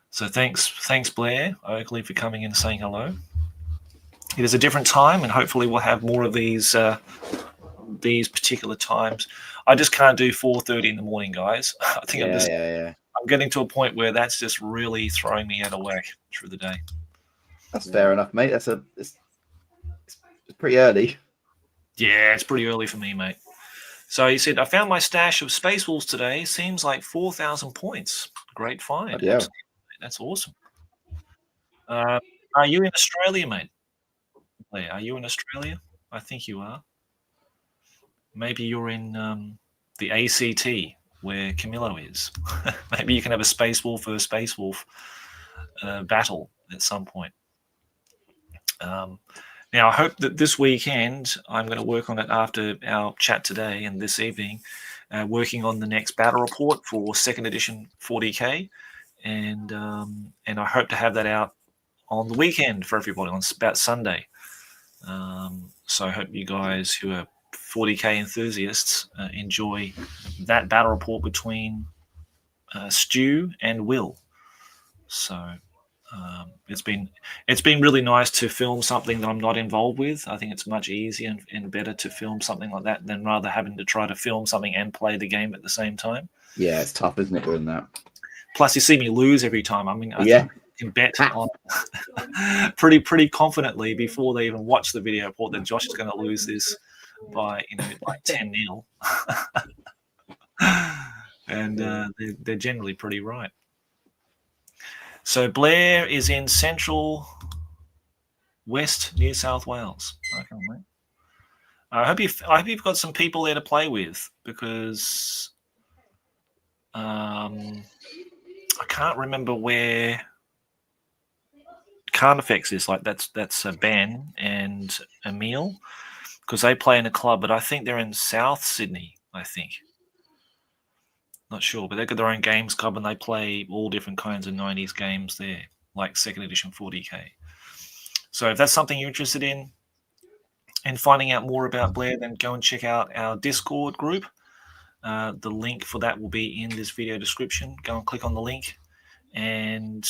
So thanks Blair Oakley for coming in and saying hello. It is a different time, and hopefully we'll have more of these particular times. I just can't do 4:30 in the morning, guys. I think I'm getting to a point where that's just really throwing me out of whack through the day. That's fair enough, mate. It's pretty early. Yeah, it's pretty early for me, mate. So he said, I found my stash of Space Wolves today. Seems like 4,000 points. Great find. Yeah. That's awesome. Are you in Australia, mate? Are you in Australia? I think you are. Maybe you're in the ACT where Camillo is. Maybe you can have a Space Wolf versus Space Wolf battle at some point. Now, I hope that this weekend, I'm going to work on it after our chat today and this evening, working on the next battle report for 2nd edition 40K. And I hope to have that out on the weekend for everybody, on about Sunday. So I hope you guys who are 40K enthusiasts enjoy that battle report between Stu and Will. So it's been really nice to film something that I'm not involved with. I think it's much easier and better to film something like that than rather having to try to film something and play the game at the same time. Yeah, it's tough, isn't it, doing that? Plus, you see me lose every time. I mean, I think I can bet on pretty confidently before they even watch the video report that Josh is going to lose this by like 10-0. And they're generally pretty right. So Blair is in central west New South Wales. Okay, mate. I hope you've got some people there to play with, because I can't remember where Carnifex is. Like that's Ben and Emil, because they play in a club, but I think they're in South Sydney. I think. Not sure, but they've got their own games club and they play all different kinds of 90s games there, like 2nd edition 40K. So if that's something you're interested in and finding out more about Blair, then go and check out our Discord group. The link for that will be in this video description. Go and click on the link and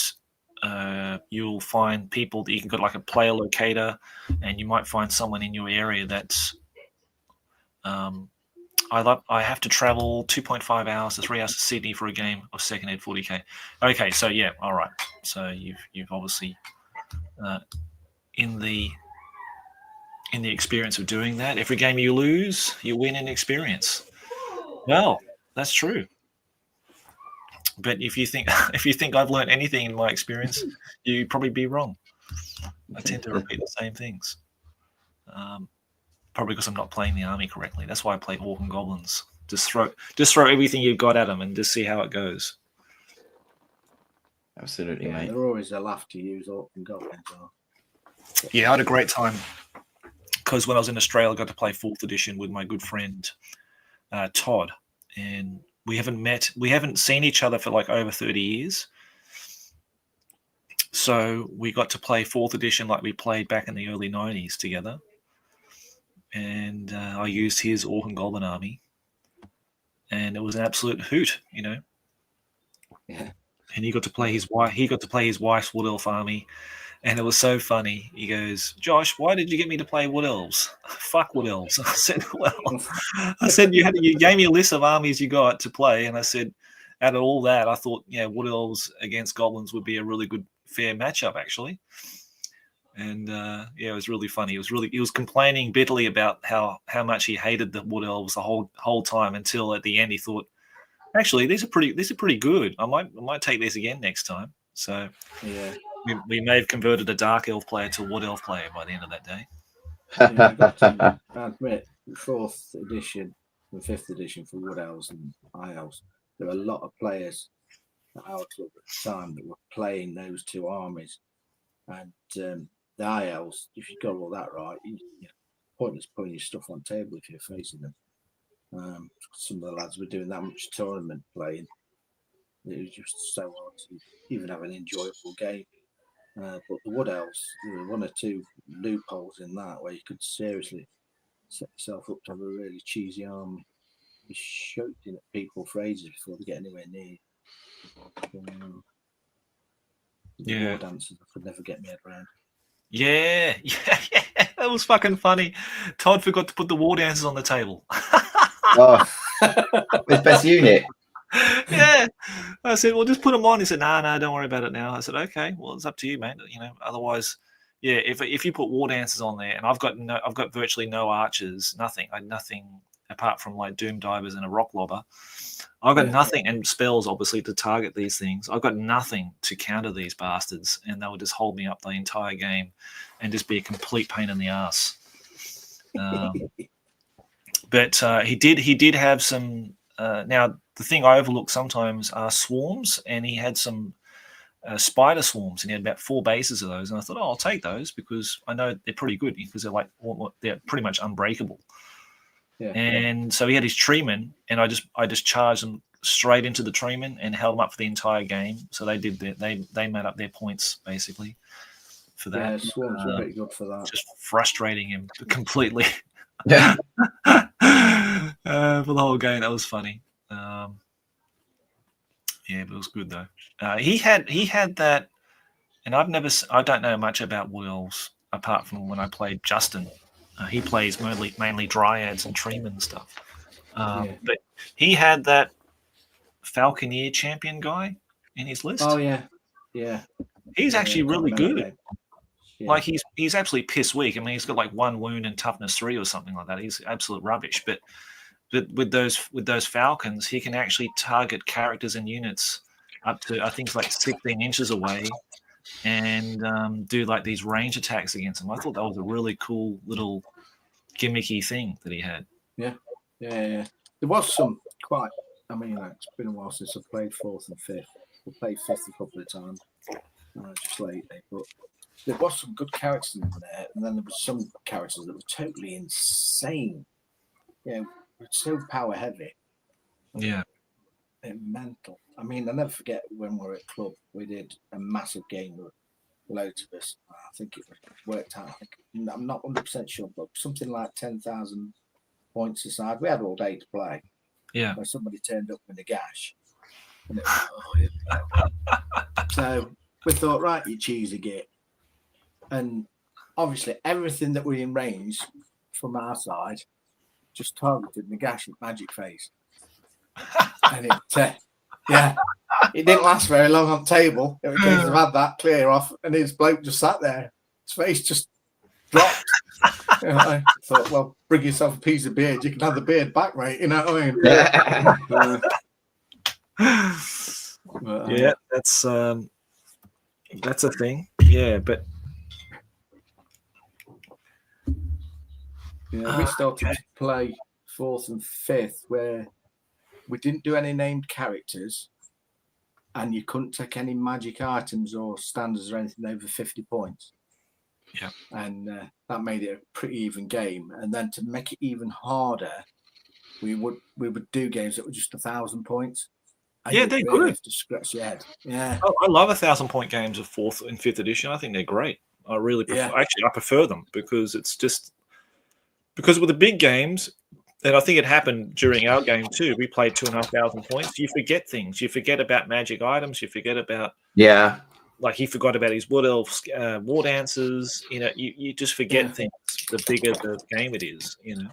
you'll find people that you can go like a player locator, and you might find someone in your area that's I have to travel 2.5 hours to 3 hours to Sydney for a game of 2nd Ed 40K. Okay, so yeah, all right. So you've obviously in the experience of doing that. Every game you lose, you win in experience. Well, that's true. But if you think I've learned anything in my experience, you'd probably be wrong. I tend to repeat the same things. Probably because I'm not playing the army correctly. That's why I play Orc and Goblins. Just throw everything you've got at them and just see how it goes. Absolutely, mate. They're always a laugh to use Orc and Goblins. Yeah, I had a great time because when I was in Australia, I got to play 4th edition with my good friend Todd, and we haven't seen each other for like over 30 years. So we got to play 4th edition like we played back in the early 90s together. And I used his Orc and Goblin army. And it was an absolute hoot, you know. Yeah. And he got to play his wife's Wood Elf army. And it was so funny. He goes, Josh, why did you get me to play Wood Elves? Fuck Wood Elves. I said, you gave me a list of armies you got to play. And I said, out of all that, I thought, Wood Elves against Goblins would be a really good, fair matchup, actually. And it was really funny. He was complaining bitterly about how much he hated the Wood Elves the whole time until at the end he thought, actually, these are pretty good. I might take these again next time. So yeah. We may have converted a Dark Elf player to a Wood Elf player by the end of that day. I admit, 4th edition and 5th edition for Wood Elves and High Elves, there were a lot of players at our club at the time that were playing those two armies. And the High Elves, if you got all that right, pointless putting your stuff on table if you're facing them. Some of the lads were doing that much tournament playing. It was just so hard to even have an enjoyable game. But the Wood Elves, there were 1 or 2 loopholes in that where you could seriously set yourself up to have a really cheesy army. You're shooting at people for ages before they get anywhere near. The war dancers could never get me head around. Yeah, that was fucking funny. Todd forgot to put the war dancers on the table. His best unit. Yeah, I said, well, just put them on. He said, no, don't worry about it now. I said, okay, well, it's up to you, mate. Otherwise, if you put war dancers on there, and I've got virtually no archers, nothing. I had nothing apart from like doom divers and a rock lobber. I've got nothing, and spells obviously to target these things. I've got nothing to counter these bastards, and they would just hold me up the entire game, and just be a complete pain in the ass. But he did have some. Now the thing I overlook sometimes are swarms, and he had some spider swarms, and he had about 4 bases of those. And I thought, I'll take those because I know they're pretty good because they're pretty much unbreakable. And so he had his treemen, and I just charged them straight into the treemen and held them up for the entire game. So they did they made up their points basically for that. Yeah, swarms were pretty good for that. Just frustrating him completely. Yeah. For the whole game, that was funny. But it was good though. He had that, and I don't know much about Wood Elves apart from when I played Justin. He plays mainly dryads and treemen stuff. But he had that Falconeer champion guy in his list. Oh yeah. He's actually really good. Yeah. Like he's absolutely piss weak. I mean, he's got like 1 wound and toughness 3 or something like that. He's absolute rubbish. But with those falcons, he can actually target characters and units up to I think it's like 16 inches away, and do like these range attacks against them. I thought that was a really cool little gimmicky thing that he had. Yeah. There was some quite. I mean, it's been a while since I've played 4th and 5th. I played 5th a couple of times, just lately, but. There was some good characters in there, and then there was some characters that were totally insane. So power heavy. Yeah. And mental. I mean, I'll never forget when we were at club, we did a massive game with loads of us. I think it worked out. I'm not 100% sure, but something like 10,000 points aside. We had all day to play. Yeah. Where somebody turned up in a gash. And it so we thought, right, you cheesy git. And obviously, everything that was in range from our side just targeted Nagash with magic phase. And it didn't last very long on table. It was had that clear off, and his bloke just sat there face just dropped. I thought, well, bring yourself a piece of beard. You can have the beard back, mate. You know what I mean? Yeah, that's a thing. Yeah, but we started to play 4th and 5th where we didn't do any named characters, and you couldn't take any magic items or standards or anything over 50 points. Yeah, and that made it a pretty even game. And then to make it even harder, we would do games that were just 1,000 points. And yeah, they're really good. have to scratch your head. Yeah, I love 1,000-point games of 4th and 5th edition. I think they're great. I really prefer. Yeah. Actually, I prefer them because it's just because with the big games, and I think it happened during our game too. We played 2,500 points. You forget things. You forget about magic items. You forget about like he forgot about his wood elf war dances. You know, you just forget things. The bigger the game it is, you know.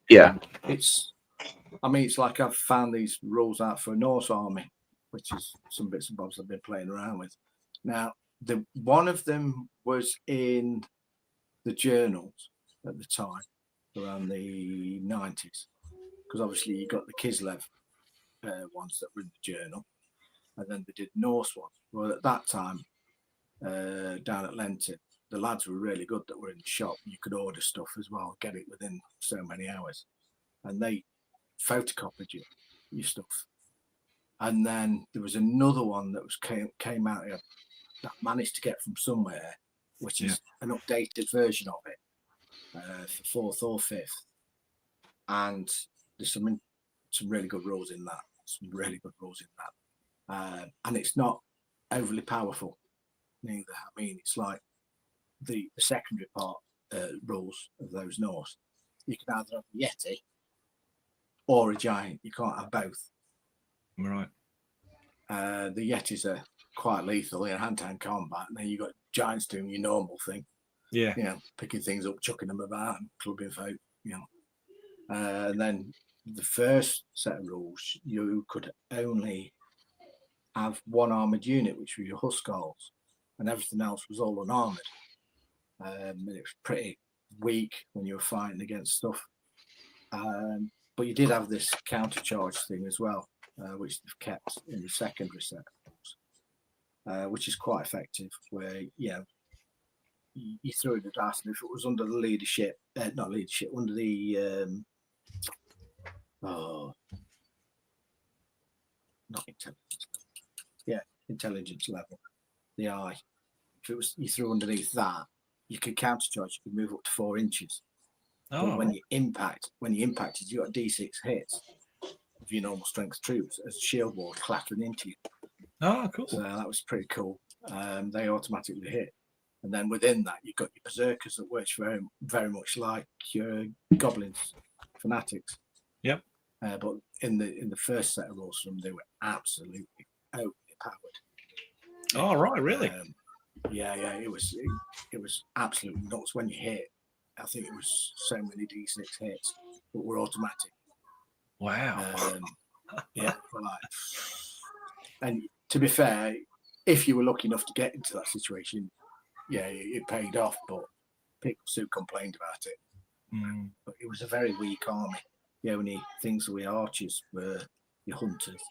Yeah. It's like I've found these rules out for a Norse army, which is some bits and bobs I've been playing around with. Now, one of them was in the journals at the time, around the 90s, because obviously you got the Kislev ones that were in the journal, and then they did Norse ones. Well, at that time, down at Lenton, the lads were really good that were in the shop. You could order stuff as well, get it within so many hours, and they photocopied your stuff. And then there was another one that came out here that I managed to get from somewhere, which is an updated version of it for 4th or 5th. And there's some really good rules in that. And it's not overly powerful neither. I mean, it's like the secondary part rules of those Norse. You can either have a Yeti or a giant. You can't have both. Right. The Yetis are quite lethal in hand-to-hand combat, and then you got giants doing your normal thing. Yeah. You know, picking things up, chucking them about, and clubbing folk. You know, and then the first set of rules, you could only have one armored unit, which were your Huskarls, and everything else was all unarmored. And it was pretty weak when you were fighting against stuff. But you did have this countercharge thing as well, which they've kept in the secondary set, which is quite effective. Where you threw in the dice, and if it was under the leadership, under the not intelligence, intelligence level, the eye. If it was you threw underneath that, you could countercharge. You could move up to 4 inches. But when you impacted, you got D6 hits of your normal strength troops as a shield wall clattering into you. Oh, cool. So that was pretty cool. They automatically hit. And then within that, you've got your berserkers that works very, very much like your goblins, fanatics. Yep. But in the first set of rules from them, they were absolutely overpowered. Oh, right, really? It was absolutely nuts when you hit. I think it was so many D6 hits, but were automatic. Wow. And to be fair, if you were lucky enough to get into that situation, it paid off. But people soon complained about it. But it was a very weak army. The only things that we archers were your hunters.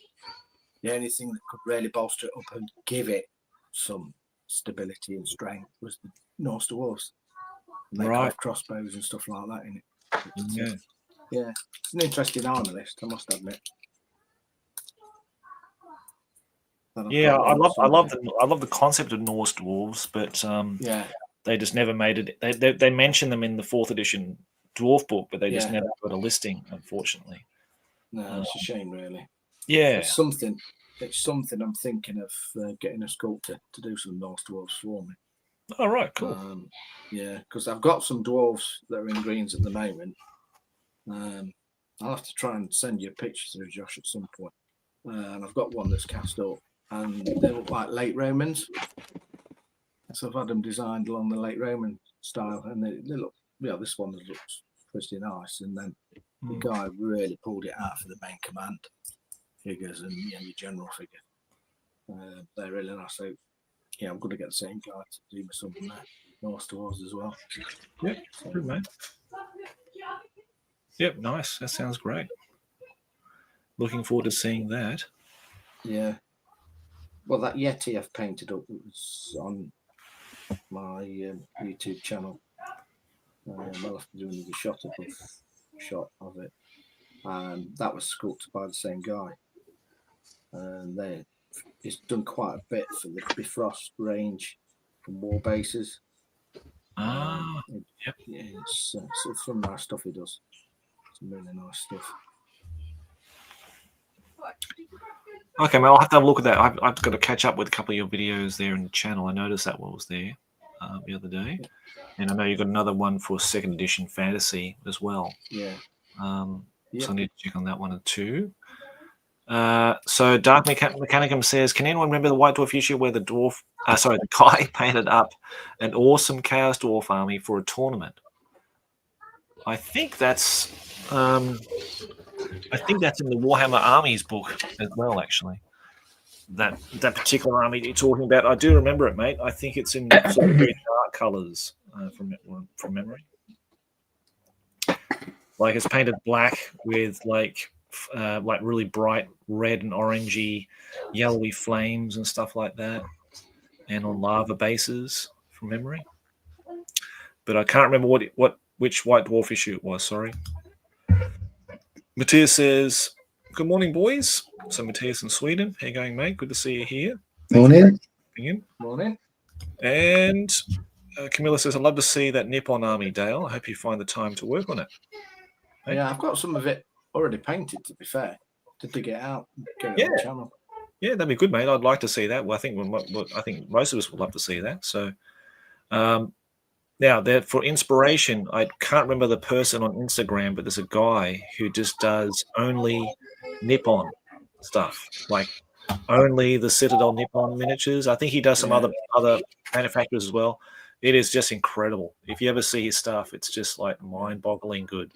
The only thing that could really bolster it up and give it some stability and strength was the Norse dwarves. And they have crossbows and stuff like that in it. It's an interesting army list, I must admit. Yeah, I love the concept of Norse dwarves, but they just never made it. They mention them in the 4th edition dwarf book, but they just never got a listing, unfortunately. No, it's a shame, really. Yeah, It's something I'm thinking of getting a sculptor to do some Norse dwarves for me. Oh, right, cool. Because I've got some dwarves that are in greens at the moment. I'll have to try and send you a picture through, Josh, at some point. And I've got one that's cast up, and they look like late Romans. So I've had them designed along the late Roman style, and they look. This one looks pretty nice. And then the guy really pulled it out for the main command figures and your general figure. They're really nice. So yeah, I'm going to get the same guy to do me some Norse Dwarves as well. Yeah, So, good, mate. Yep, nice. That sounds great. Looking forward to seeing that. yeah. Well, that Yeti I've painted up was on my YouTube channel. I'll have to do another shot of it. And that was sculpted by the same guy. And he's done quite a bit for the Bifrost range from War Bases. Yep. Yeah, it's some nice stuff he does. Some really nice stuff. Okay, mate, I'll have to have a look at that. I've got to catch up with a couple of your videos there in the channel. I noticed that one was there the other day. And I know you've got another one for 2nd edition fantasy as well. Yeah. So I need to check on that one too. So Dark Mechanicum says, can anyone remember the White Dwarf issue where the guy painted up an awesome Chaos Dwarf army for a tournament? I think that's in the Warhammer Armies book as well, actually. That particular army you're talking about, I do remember it, mate. I think it's in sort of very dark colours from memory. Like it's painted black with like really bright red and orangey, yellowy flames and stuff like that, and on lava bases from memory. But I can't remember which White Dwarf issue it was. Sorry. Matthias says, "Good morning, boys." So Matthias in Sweden, how you going, mate? Good to see you here. Morning. Morning. And Camilla says, "I'd love to see that Nippon army, Dale. I hope you find the time to work on it." Yeah, I've got some of it already painted, to be fair, to dig it out, get it on the channel. Yeah, that'd be good, mate. I'd like to see that. Well, I think most of us would love to see that. So, now that for inspiration, I can't remember the person on Instagram, but there's a guy who just does only Nippon stuff, like only the Citadel Nippon miniatures. I think he does some other manufacturers as well. It is just incredible. If you ever see his stuff, it's just like mind-boggling good.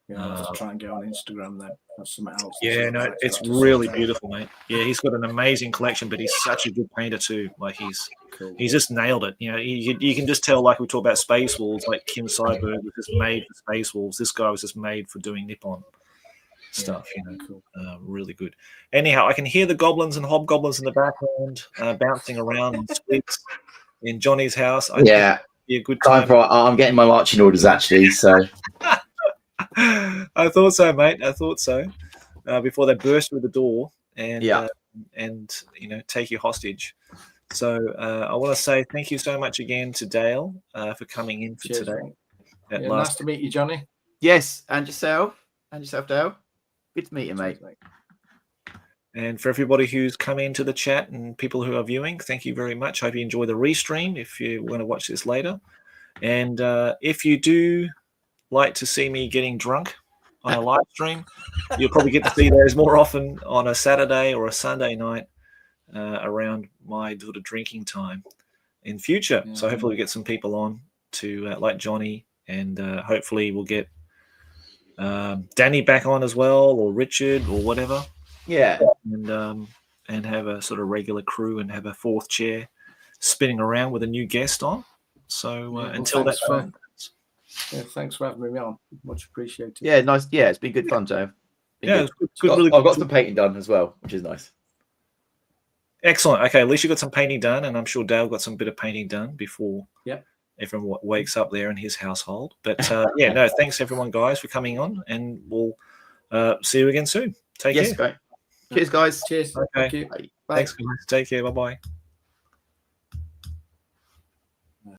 Yeah, I'll have to try and get on Instagram then. That's something else. Yeah, no, it's really beautiful, mate. Yeah, he's got an amazing collection, but he's such a good painter too. Like he's just nailed it. You know, you can just tell, like we talk about Space Wolves, like Kim Seiberg was just made for Space Wolves. This guy was just made for doing Nippon stuff. Really good. Anyhow, I can hear the goblins and hobgoblins in the background bouncing around in suites in Johnny's house. I think it'd be a good time. I'm getting my marching orders actually, so. I thought so, mate. I thought so. Before they burst through the door and take you hostage. So I want to say thank you so much again to Dale for coming in for today. Nice to meet you, Johnny. Yes, and yourself, Dale. Good to meet you, mate. And for everybody who's come into the chat and people who are viewing, thank you very much. Hope you enjoy the restream if you want to watch this later. And if you do like to see me getting drunk on a live stream, you'll probably get to see those more often on a Saturday or a Sunday night around my sort of drinking time in future. Yeah. So hopefully we get some people on to like Johnny, and hopefully we'll get Danny back on as well, or Richard or whatever. Yeah. And have a sort of regular crew and have a fourth chair spinning around with a new guest on. So until that time. Yeah, thanks for having me on. Much appreciated. Yeah, nice. Yeah, it's been good fun, Joe. It's good. I've got some painting done as well, which is nice. Excellent. Okay, at least you got some painting done, and I'm sure Dale got some bit of painting done before everyone wakes up there in his household. But thanks everyone, guys, for coming on, and we'll see you again soon. Take care. Great. Cheers, guys. Cheers. Okay. Thank you. Bye. Thanks, guys. Take care. Bye-bye.